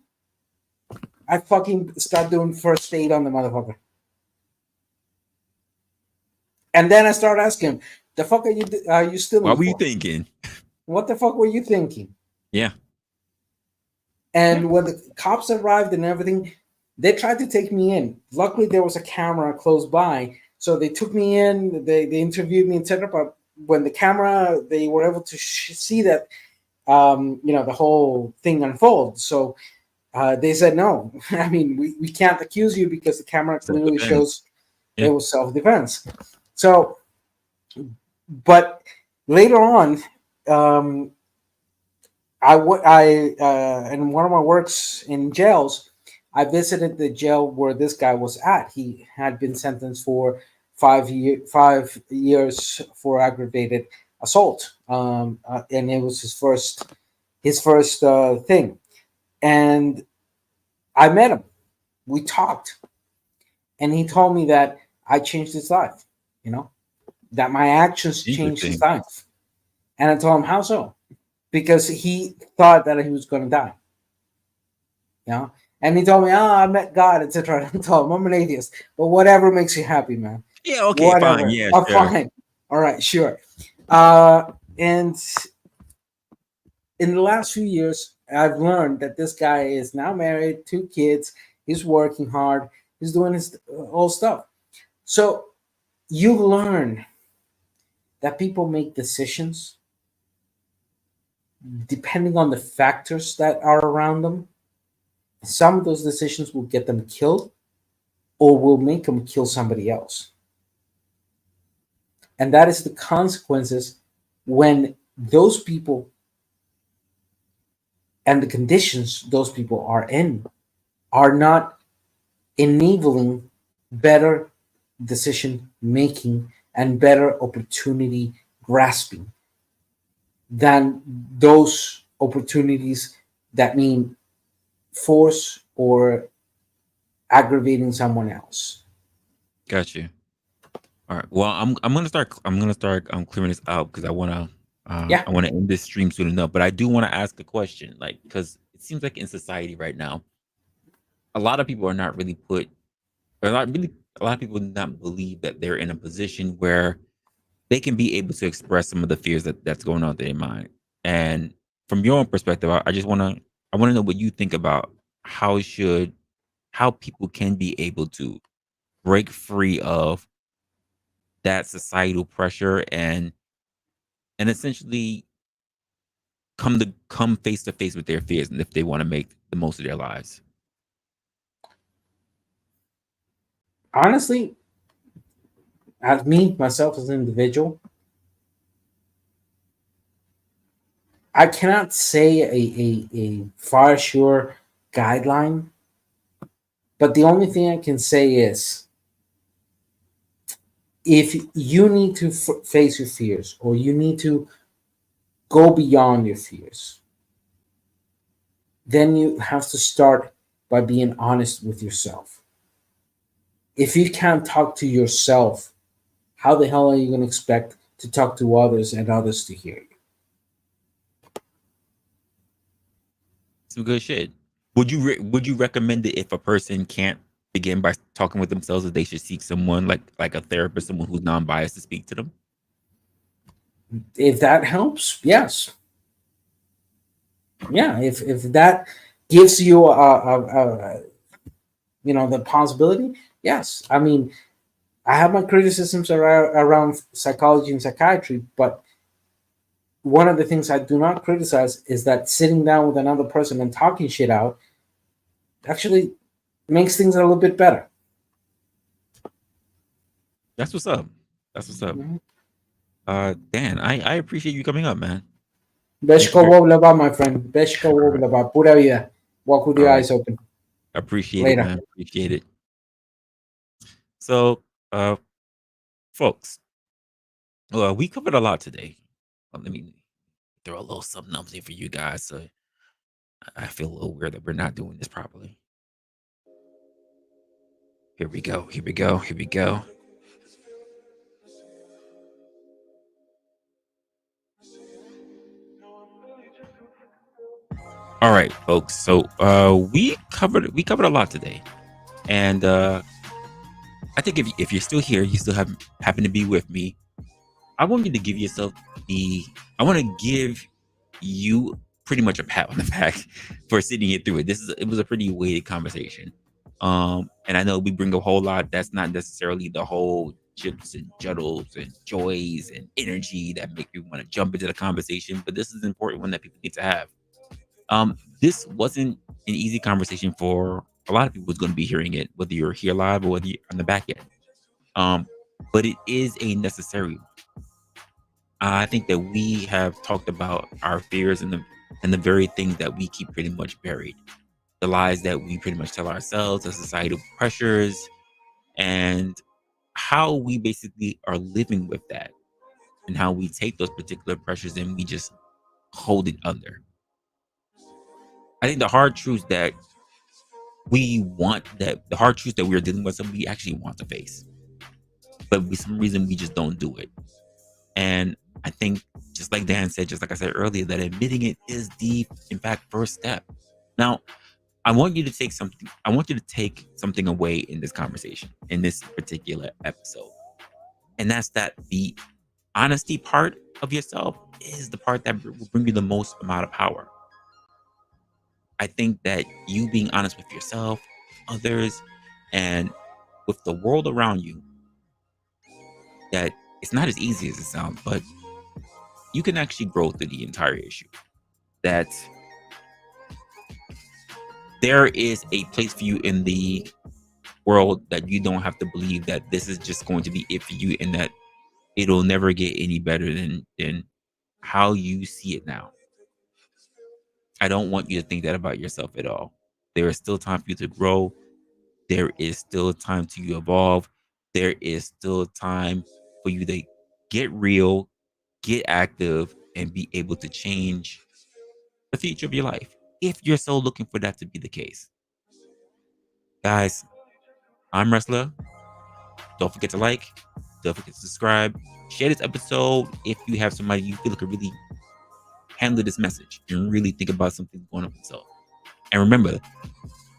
I fucking start doing first aid on the motherfucker. And then I start asking him, the fuck are you still What were you thinking? What the fuck were you thinking? Yeah. And when the cops arrived and everything, they tried to take me in. Luckily, there was a camera close by. So they took me in, they interviewed me, etc. But when the camera, they were able to see that, the whole thing unfold. So they said, no, I mean, we can't accuse you because the camera clearly shows it was self-defense. So, but later on, in one of my works in jails, I visited the jail where this guy was at. He had been sentenced for 5 years for aggravated assault, and it was his first thing. And I met him. We talked, and he told me that I changed his life. That my actions changed his life. And I told him, how so? Because he thought that he was going to die. And he told me, I met God, etc. I told him, I'm an atheist, but whatever makes you happy, man. Yeah, okay, whatever. Fine. Yeah, sure. Fine. All right, sure. And in the last few years, I've learned that this guy is now married, 2 kids. He's working hard. He's doing his whole stuff. So you learn that people make decisions depending on the factors that are around them. Some of those decisions will get them killed or will make them kill somebody else. And that is the consequences when those people and the conditions those people are in are not enabling better decision making and better opportunity grasping than those opportunities that mean force or aggravating someone else. Got you. All right. Well, I'm gonna start clearing this out because I wanna end this stream soon enough. But I do want to ask a question, like, because it seems like in society right now, a lot of people are not really a lot of people do not believe that they're in a position where they can be able to express some of the fears that's going on in their mind. And from your own perspective, I want to know what you think about how people can be able to break free of that societal pressure and essentially come face to face with their fears, and if they want to make the most of their lives. Honestly, as me myself as an individual, I cannot say a far sure guideline, but the only thing I can say is if you need to face your fears or you need to go beyond your fears, then you have to start by being honest with yourself. If you can't talk to yourself, how the hell are you going to expect to talk to others and others to hear you? Some good shit. Would you recommend it if a person can't begin by talking with themselves, that they should seek someone like a therapist, someone who's non-biased to speak to them? If that helps, yes. Yeah, if that gives you a the possibility, yes. I mean, I have my criticisms around psychology and psychiatry, but one of the things I do not criticize is that sitting down with another person and talking shit out actually makes things a little bit better. That's what's up. That's what's up. Mhm. Dan, I appreciate you coming up, man. Thank you Beshko very. Woblaba, my friend. Beshko All right, Woblaba. Pura vida. Walk with all your right. eyes open. Appreciate it, Later. man. Appreciate it. So, folks, we covered a lot today. Let me throw a little something up there for you guys. So I feel a little weird that we're not doing this properly. Here we go. Here we go. Here we go. All right, folks. So we covered a lot today, and I think if you're still here, you still happen to be with me. I want you to give yourself the. I want to give you pretty much a pat on the back for sitting it through it. It was a pretty weighted conversation, and I know we bring a whole lot. That's not necessarily the whole chips and juddles and joys and energy that make you want to jump into the conversation. But this is an important one that people need to have. This wasn't an easy conversation for a lot of people who's going to be hearing it, whether you're here live or whether you're on the back end. Um, but it is a necessary one. I think that we have talked about our fears and the very things that we keep pretty much buried, the lies that we pretty much tell ourselves, the societal pressures, and how we basically are living with that, and how we take those particular pressures and we just hold it under. I think the hard truth that we're dealing with, something we actually want to face, but for some reason we just don't do it. And I think, just like Dan said, just like I said earlier, that admitting it is the, in fact, first step. Now, I want you to take something. I want you to take something away in this conversation, in this particular episode, and that's that the honesty part of yourself is the part that will bring you the most amount of power. I think that you being honest with yourself, others, and with the world around you, that it's not as easy as it sounds, but you can actually grow through the entire issue. That there is a place for you in the world, that you don't have to believe that this is just going to be it for you, and that it'll never get any better than how you see it now. I don't want you to think that about yourself at all. There is still time for you to grow. There is still time to evolve. There is still time for you to get real, get active, and be able to change the future of your life, if you're so looking for that to be the case. Guys, I'm Resla. Don't forget to like, don't forget to subscribe, share this episode if you have somebody you feel could really handle this message and really think about something going on with themselves. And remember,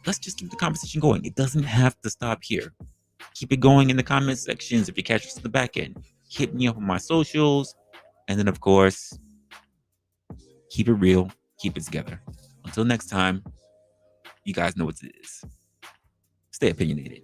let's just keep the conversation going. It doesn't have to stop here. Keep it going in the comment sections if you catch us at the back end. Hit me up on my socials. And then, of course, keep it real, keep it together. Until next time, you guys know what it is. Stay opinionated.